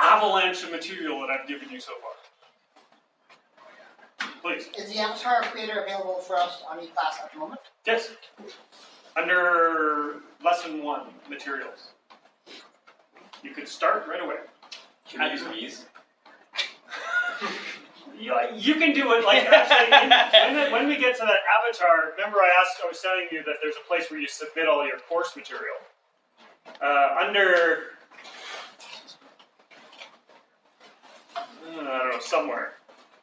avalanche of material that I've given you so far? Please. Is the avatar creator available for us on eClass at the moment? Yes. Under lesson 1, materials. You could start right away. Can we use these? You can do it, like, actually, when we get to that avatar, remember I was telling you that there's a place where you submit all your course material. Under, I don't know, somewhere,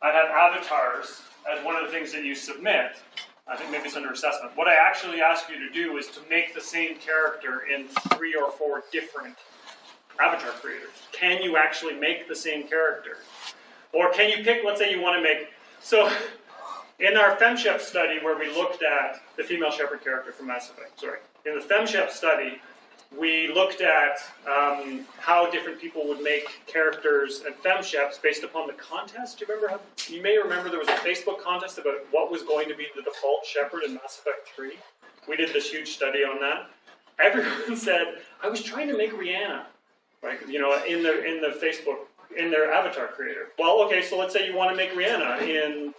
I have avatars as one of the things that you submit. I think maybe it's under assessment. What I actually ask you to do is to make the same character in 3 or 4 different avatar creators. Can you actually make the same character? Or can you pick, let's say you want to make, so in our FemShep study where we looked at the female shepherd character from Mass Effect, in the FemShep study, we looked at how different people would make characters and FemSheps based upon the contest. Do you remember you may remember there was a Facebook contest about what was going to be the default shepherd in Mass Effect 3. We did this huge study on that. Everyone said, I was trying to make Rihanna, right? You know, in the Facebook, in their avatar creator. Well, okay, so let's say you want to make Rihanna in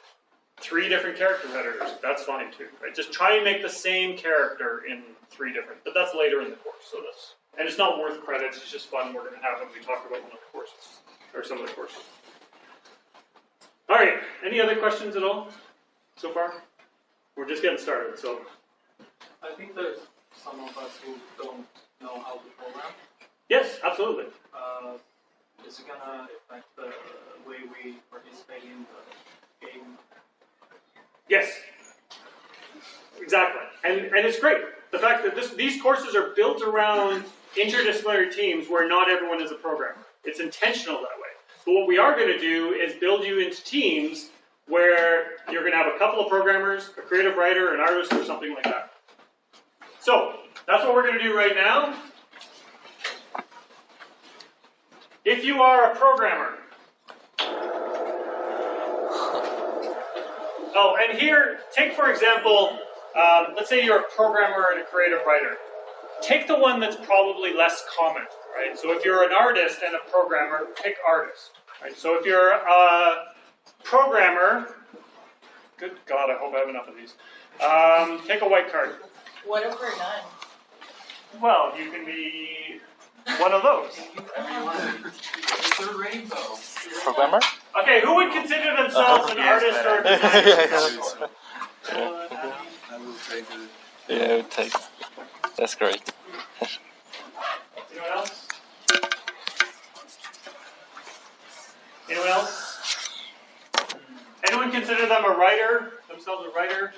3 different character editors. That's fine too, right? Just try and make the same character in 3 different, but that's later in the course. So and it's not worth credits, it's just fun we're going to have when we talk about one of the courses, or some of the courses. All right, any other questions at all so far? We're just getting started, so. I think there's some of us who don't know how to program. Yes, absolutely. Is it gonna affect the way we participate in the game? Yes, exactly, and it's great. The fact that these courses are built around interdisciplinary teams where not everyone is a programmer. It's intentional that way. But what we are going to do is build you into teams where you're going to have a couple of programmers, a creative writer, an artist, or something like that. So that's what we're going to do right now. If you are a programmer, oh, and here, take for example, let's say you're a programmer and a creative writer. Take the one that's probably less common, right? So if you're an artist and a programmer, pick artist, right? So if you're a programmer, good God, I hope I have enough of these. Take a white card. What if we're none? Well, you can be one of those. It's a rainbow. Programmer? Okay, who would consider themselves an artist or a designer? I will take it. Yeah, take. That's great. Anyone else? Anyone else? Anyone consider themselves a writer?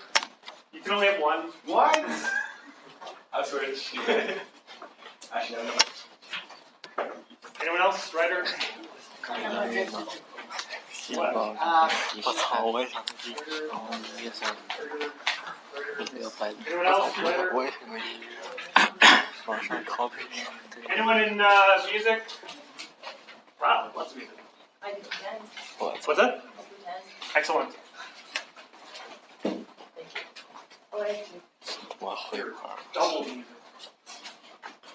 You can only have one. What? I'll switch. Anyone else? Writer? What? 我操！我也想去音乐上，没有白， Anyone else? Writer? 我也想音乐，网上 copy。 Anyone in music? Wow, lots of music. I did 10. What's that? Excellent. Oh, I do. 我会玩。 Double music.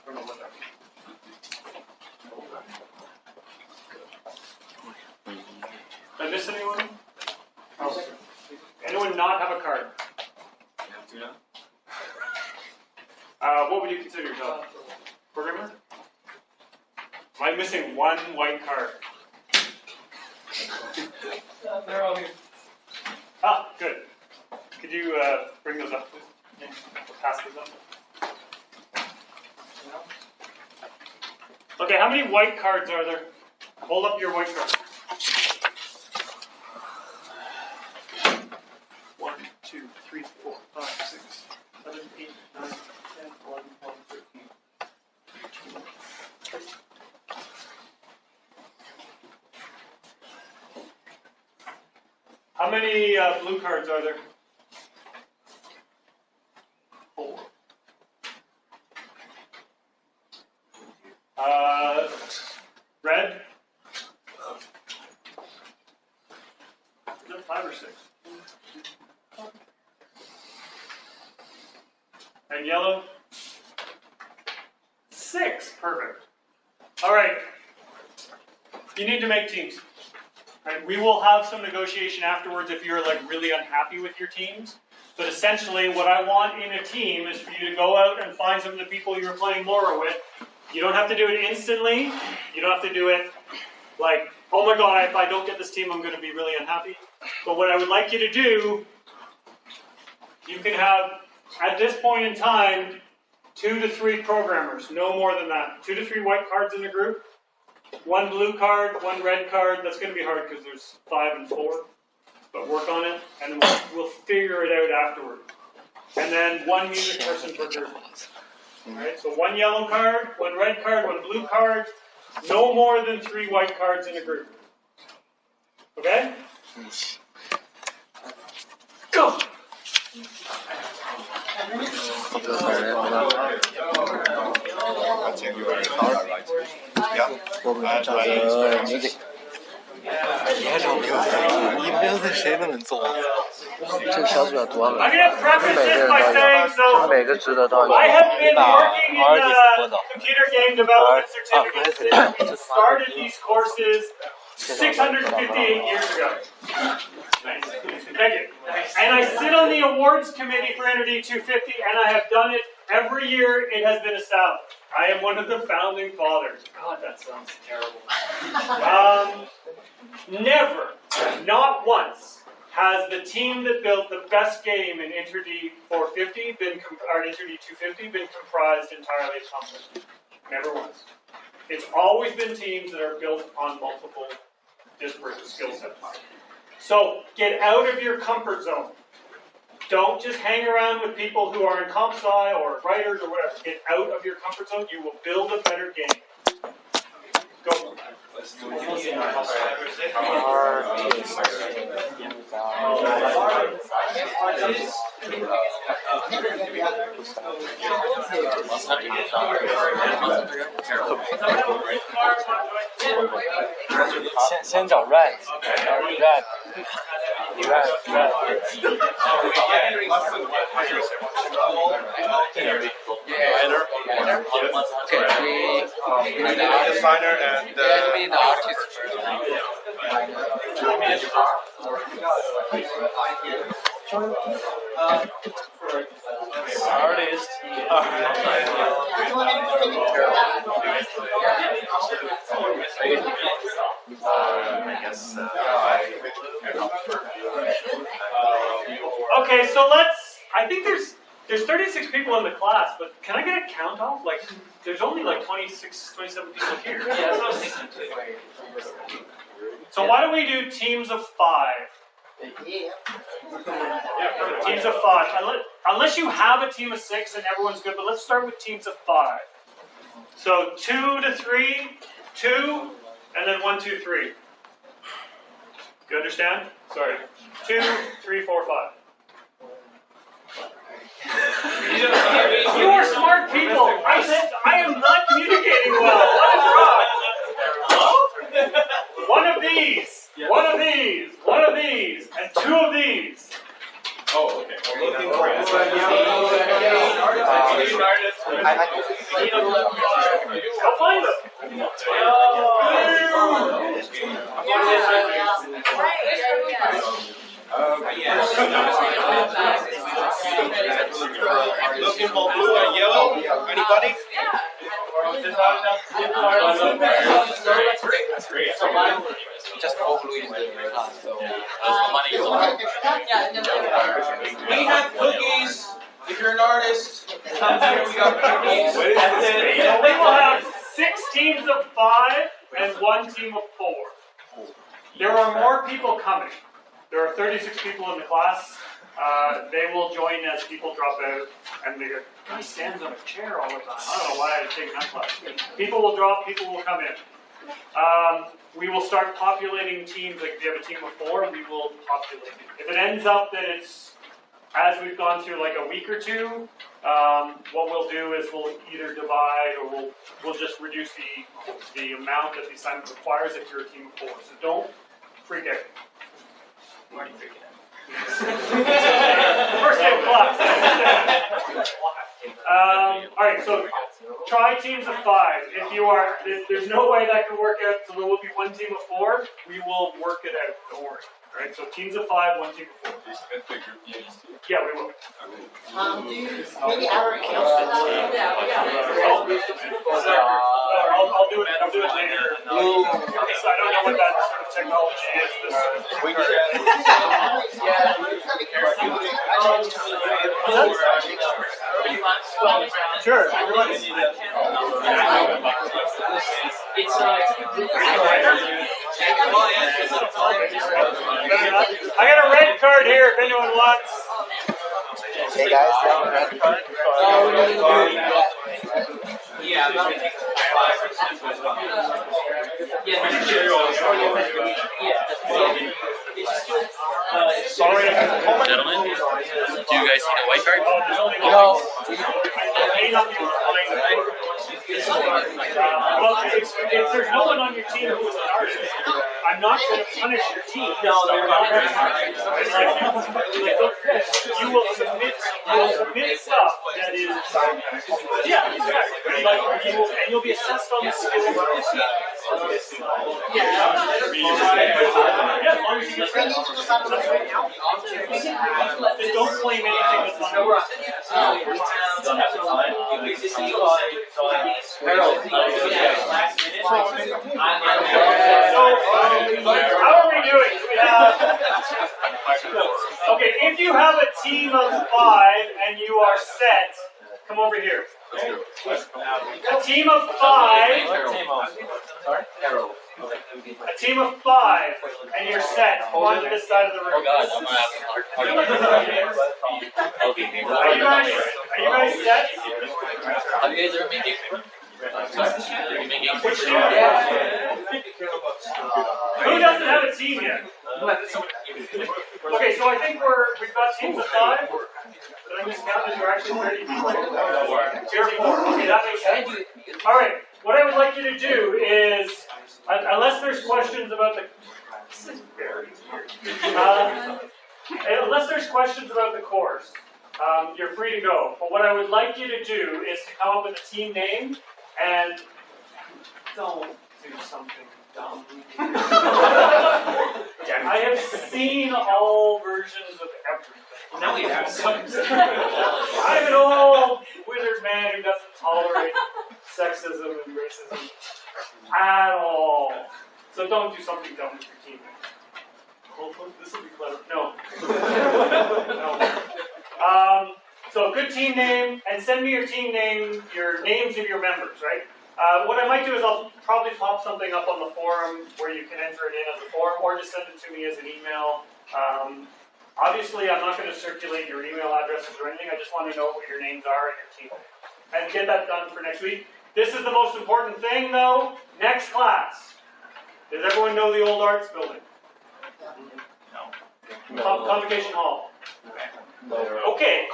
I don't know what that means. Did I miss anyone? Oh. Anyone not have a card? What would you consider yourself? Programmer? Am I missing one white card? They're all here. Ah, good. Could you bring those up, please? Yeah. Or pass those up. Okay, how many white cards are there? Hold up your white card. 1, 2, 3, 4, 5, 6, 7, 8, 9, 10, 11, 12, 13. How many blue cards are there? 4. Red? Is it 5 or 6? And yellow? 6. Perfect. All right. You need to make teams. Right? We will have some negotiation afterwards if you're like really unhappy with your teams. But essentially, what I want in a team is for you to go out and find some of the people you were playing Laura with. You don't have to do it instantly. You don't have to do it like, oh my god, if I don't get this team, I'm going to be really unhappy. But what I would like you to do, you can have, at this point in time, 2 to 3 programmers, no more than that. 2 to 3 white cards in a group, 1 blue card, 1 red card. That's going to be hard because there's 5 and 4. But work on it, and then we'll figure it out afterward. And then 1 music person per group. Alright, so 1 yellow card, 1 red card, 1 blue card, no more than 3 white cards in a group. Okay? Go! music。你还找 music？ 你 music 谁都能做。这个小组要多了，每个人都有，每个值得都要。 I have been working in computer game development certificates. Started these courses 658 years ago. Nice. Thank you. And I sit on the awards committee for Entity 250, and I have done it every year it has been established. I am one of the founding fathers. God, that sounds terrible. Never, not once, has the team that built the best game in Entity 450 or Entity 250 been comprised entirely of companies. Never once. It's always been teams that are built on multiple disparate skill sets. So get out of your comfort zone. Don't just hang around with people who are in comp sci or writers or whatever. Get out of your comfort zone. You will build a better game. Go.先找 red， designer and the artist first. artist. I guess. Okay, so I think there's 36 people in the class, but can I get a count off? Like, there's only like 26, 27 people here. Yeah, that's what I was thinking too. So why don't we do teams of 5? Yeah. Teams of 5. Unless you have a team of 6 and everyone's good, but let's start with teams of 5. So 2 to 3, 2, and then 1, 2, 3. You understand? Sorry. 2, 3, 4, 5. You are smart people. I said I am not communicating well. What is wrong? One of these, one of these, one of these, and 2 of these. Oh, okay. I'll find them. Looking for blue and yellow? Anybody? That's great. Just all blue in the class, so money is We have cookies. If you're an artist, come here. We got cookies. So we will have 6 teams of 5 and 1 team of 4. There are more people coming. There are 36 people in the class. They will join as people drop out, and the guy stands on a chair all the time. I don't know why I'm taking that class. People will drop, people will come in. We will start populating teams. Like if you have a team of 4, we will populate it. If it ends up that it's, as we've gone through like a week or 2, what we'll do is we'll either divide or we'll just reduce the amount that the assignment requires if you're a team of 4. So don't freak out. I'm already freaking out. First day of class. All right, so try teams of 5. If there's no way that can work out, so there will be 1 team of 4. We will work it out. Don't worry. All right, so teams of 5, 1 team of 4. Yeah, we will. Do you maybe our accounts for that? I'll do it later. So I don't know what that sort of technology is. Sure. I got a red card here if anyone wants. Hey guys, you have a red card? Yeah, Sorry. Gentlemen, do you guys see the white card? No. Well, if there's no one on your team who is an artist, I'm not going to punish your team. No, they're not. You will submit stuff that is. Yeah, exactly. And you'll be assessed on the skill of the team. Yeah, as long as you get credit. Just don't claim anything that's not yours. How are we doing? We have. Okay, if you have a team of 5 and you are set, come over here. A team of 5. A team of 5, and you're set. Come on to this side of the room. Are you guys set? Which team? Who doesn't have a team yet? Okay, so I think we've got teams of 5. Did I just count that you're actually 30 people? You're 4. Okay, that makes sense. All right, what I would like you to do is, unless there's questions about the, unless there's questions about the course, you're free to go. But what I would like you to do is to come up with a team name and don't do something dumb. I have seen all versions of everything. Now we have some. I'm an old withered man who doesn't tolerate sexism and racism at all. So don't do something dumb with your team. This will be clever. No. No. So good team name, and send me your team name, your names of your members, right? What I might do is I'll probably pop something up on the forum where you can enter it in as a form, or just send it to me as an email. Obviously, I'm not going to circulate your email addresses or anything. I just want to know what your names are and your team. And get that done for next week. This is the most important thing, though. Next class. Does everyone know the old arts building? No. Convocation Hall. Okay.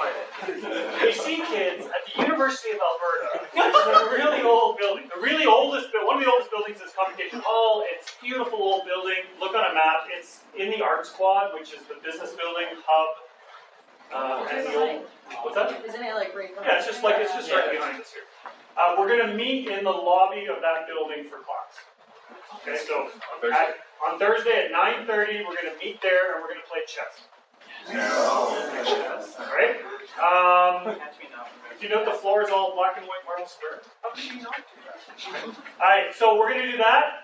You see, kids, at the University of Alberta, there's a really old building. The really oldest, one of the oldest buildings is Convocation Hall. It's a beautiful old building. Look on a map. It's in the Arts Quad, which is the business building hub. And the old, what's that? Isn't it like right? Yeah, it's just right behind us here. We're going to meet in the lobby of that building for class. Okay, so on Thursday at 9:30, we're going to meet there and we're going to play chess. Alright? If you note the floor is all black and white marble square. How could you not do that? Alright, so we're going to do that.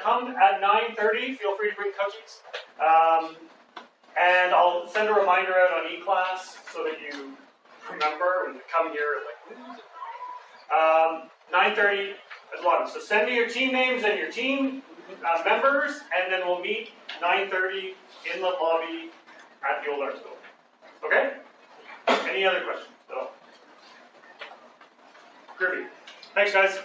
Come at 9:30. Feel free to bring cookies. And I'll send a reminder out on e-class so that you remember when you come here. 9:30 as well. So send me your team names and your team members, and then we'll meet 9:30 in the lobby at the old arts building. Okay? Any other questions? No. Kirby. Thanks, guys.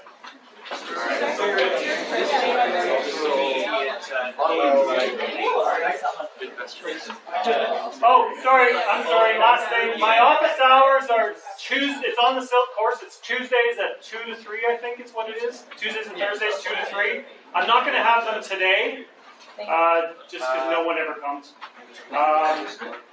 Oh, sorry. I'm sorry. Last thing. My office hours are Tuesday. It's on the silk course. It's Tuesdays at 2 to 3. I think it's what it is. Tuesdays and Thursdays 2 to 3. I'm not going to have them today, just because no one ever comes.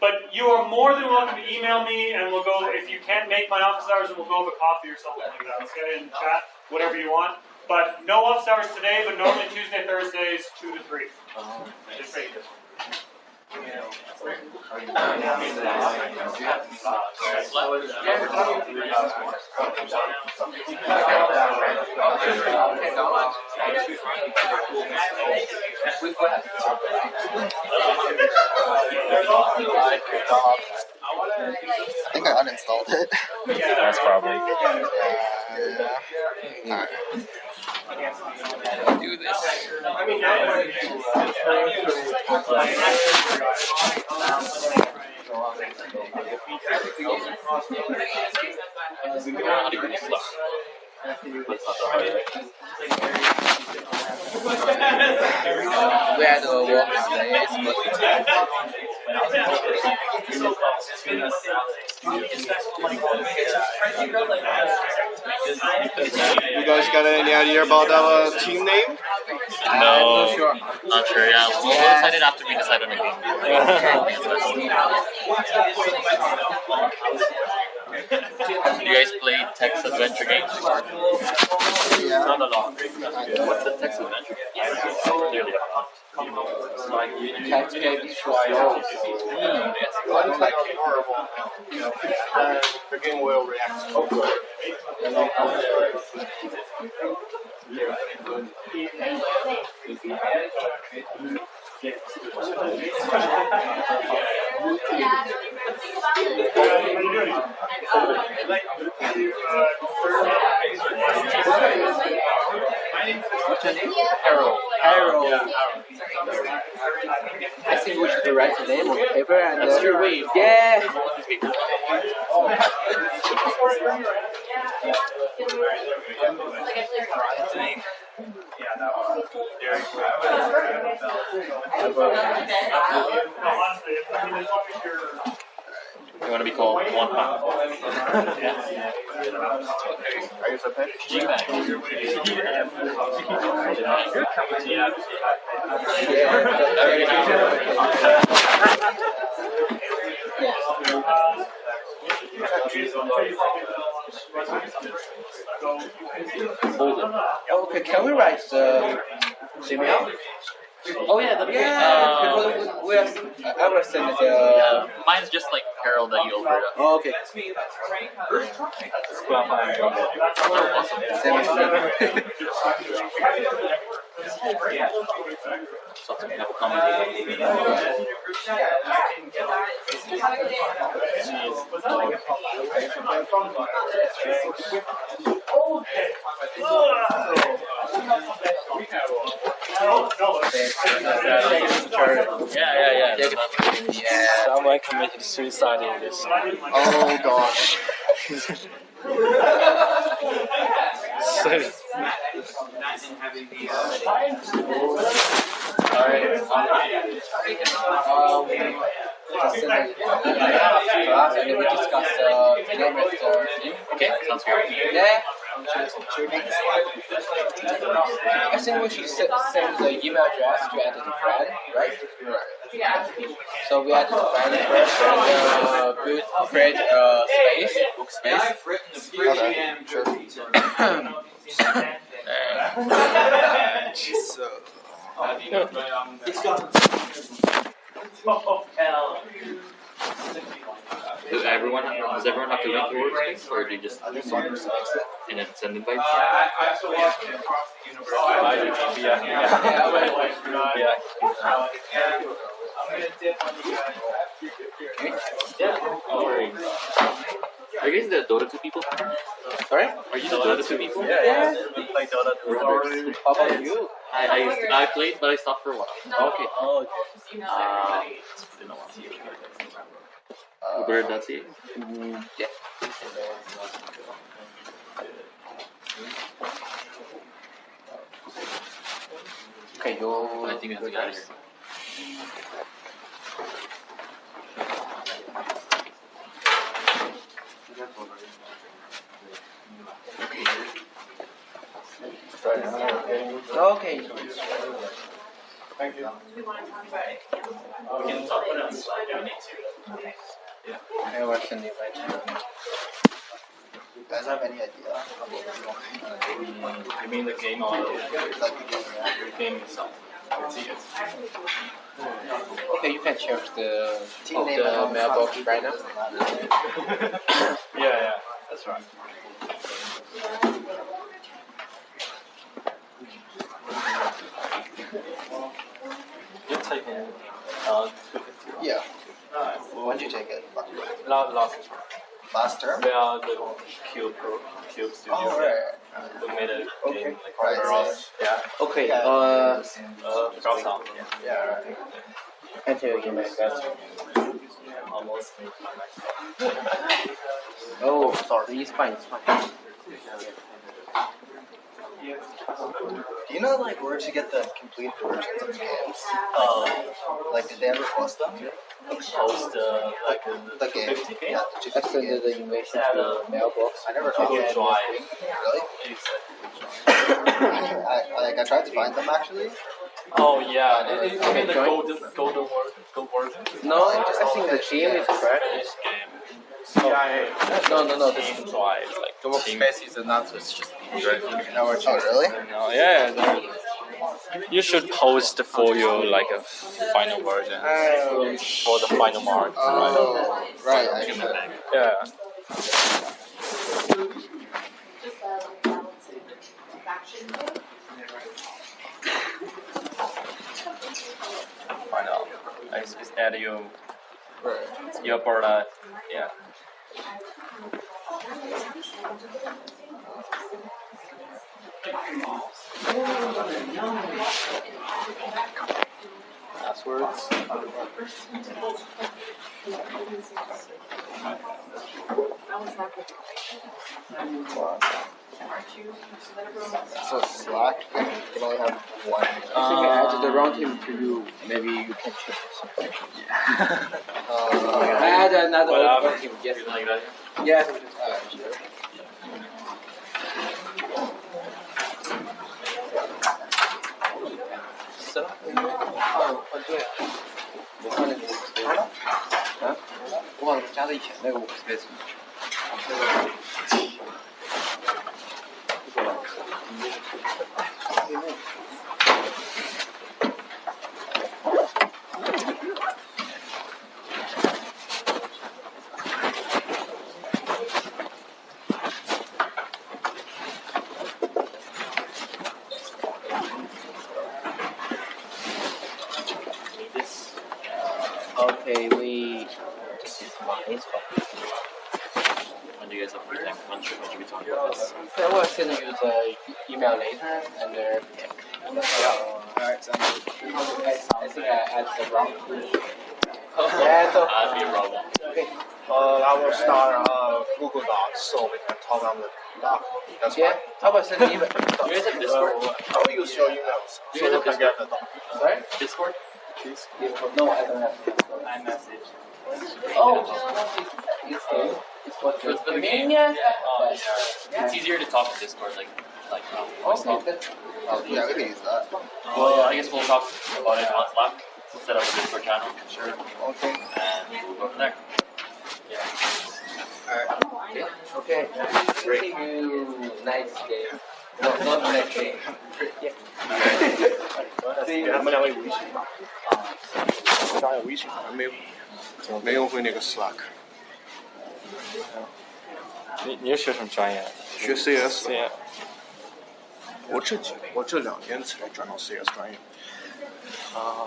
But you are more than welcome to email me, and we'll go. If you can't make my office hours, then we'll go have a coffee or something like that. Okay, and chat, whatever you want. But no office hours today, but normally Tuesday, Thursdays, 2 to 3. Just say this. I think I uninstalled it. That's probably. Alright. Do this. Where the work place, You guys got any idea about our team name? No, Not sure. not sure. Yeah, we'll decide it after we decide on the game. Do you guys play text adventure games? Yeah. Not a lot. What's the text adventure game? Text game is slow. It's like horrible. The game will react so good. What's your name? Harold. Harold. I think we should write the name on paper and yeah. You want to be called one pound? Are you so Okay, can we write the email? Oh yeah, that'd be great. I will send it. Yeah, mine's just like Harold at Alberta. Oh, okay. Yeah. Someone committed suicide in this. Oh gosh. having the. Just in the class and we discuss the name of the team. Okay, sounds good. Yeah. I think we should send the email address to add the friend, right? So we add the friend first and create a space, book space. Okay, sure. Does everyone have to link the workspace, or do you just and then send invites? Are you guys the Dota 2 people? Sorry? Are you the Dota 2 people? Yeah. We play Dota 2. How about you? I played, but I stopped for a while. Okay. Oh, okay. Uber.ca? Yeah. Okay, I think it's guys. Okay. Thank you. We want to talk about it. We can talk about it on the slide if we need to. Okay. Yeah. I watched the new You guys have any idea? You mean the game or the game itself? Okay, you can check the Team name and mailbox right now. Yeah, that's right. You're taking 250. Yeah. When did you take it? Last term? We are the Cube Studio. Oh, right. We made a game Right, for us. Yeah. Okay, Browser. Yeah, right. enter your email address. Almost. Oh, sorry, it's fine, it's fine. Do you know like where to get the complete versions of the games? Like did they ever post them? Post like The game? 50 game? Yeah, I sent the invitation to the mailbox. I never Google found them. Drive. Really? Exactly. I tried to find them actually. Oh yeah, you mean the golden version? No, I think the game is correct. No, this Team Drive, like the team. workspace is not, it's just Oh really? No, yeah, you should post for your like a final version for the final mark. Oh, right. I see. Yeah. Find out. I just add your border. Yeah. Passwords. So Slack can only have one. I think I added the wrong team to you. Maybe you can check something. I added another wrong team. Yes. You like that? Yes. Sure.对，我看那个 workspace， 啊，我好像加了以前那个 workspace。Okay, this is mine. When do you guys have free time? When should we talk about this? I will send you the email later, and Alright, sounds good. I think I added the wrong team. Yeah, so I'd be wrong. okay. I will start Google Doc. so we can talk on the dock. That's Yeah. fine. How about send an email? Do you have Discord? I'll use your emails so we can get the dock. Sorry? Discord, please. No, I don't have Discord. iMessage. Oh, it's good. It's For the game. Yeah. Oh, yeah. It's easier to talk to Discord, Okay, that's. Yeah, we can use that. Well, I guess we'll talk about it on Slack. We'll set up a Discord channel. Sure. Okay. And we'll go from there. Yeah. Yeah. Okay. Wishing you nice day. No, not nice day. Yeah. 他们两位微信吧？我打有微信，没用会那个 Slack。你是学什么专业？学 CS。 CS。我这2年才转到 CS 专业。啊，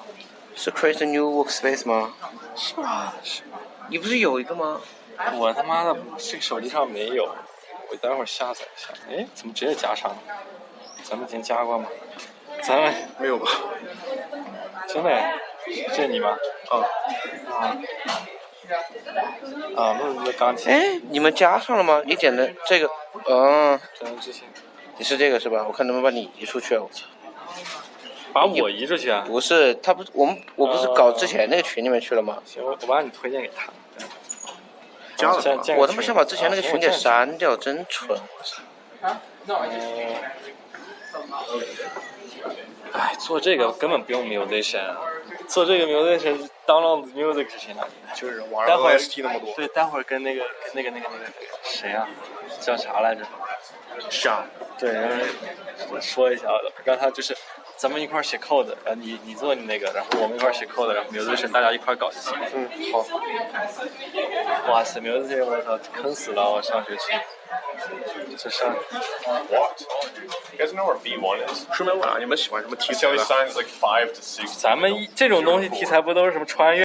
是 create a new workspace 吗？是吧？是吧？你不是有一个吗？我他妈的这个手机上没有，我待会儿下载一下。哎，怎么直接加上了？咱们以前加过吗？咱们没有吧？真的？这是你吗？那刚进。哎，你们加上了吗？你点的这个，之前。你是这个是吧？我看能不能把你移出去啊！我操！把我移出去啊？不是，他不是我不是搞之前那个群里面去了吗？行，我把你推荐给他。加了吗？我他妈想把之前那个群给删掉，真蠢！哎，做这个根本不用 musician， 做这个 musician download music 是谁呢？就是网上 OST 那么多。对，待会儿跟那个谁啊，叫啥来着？傻。对，然后说一下，让他就是咱们一块儿写 code， 然后你做你那个，然后我们一块儿写 code， 然后 musician 大家一块儿搞就行。好。哇塞 musician 我操，坑死了！我上学期。这上 What? You guys know where B1 is? 顺便问啊，你们喜欢什么题材 Usually signs like 5 to 6. 咱们这种东西题材不都是什么穿越？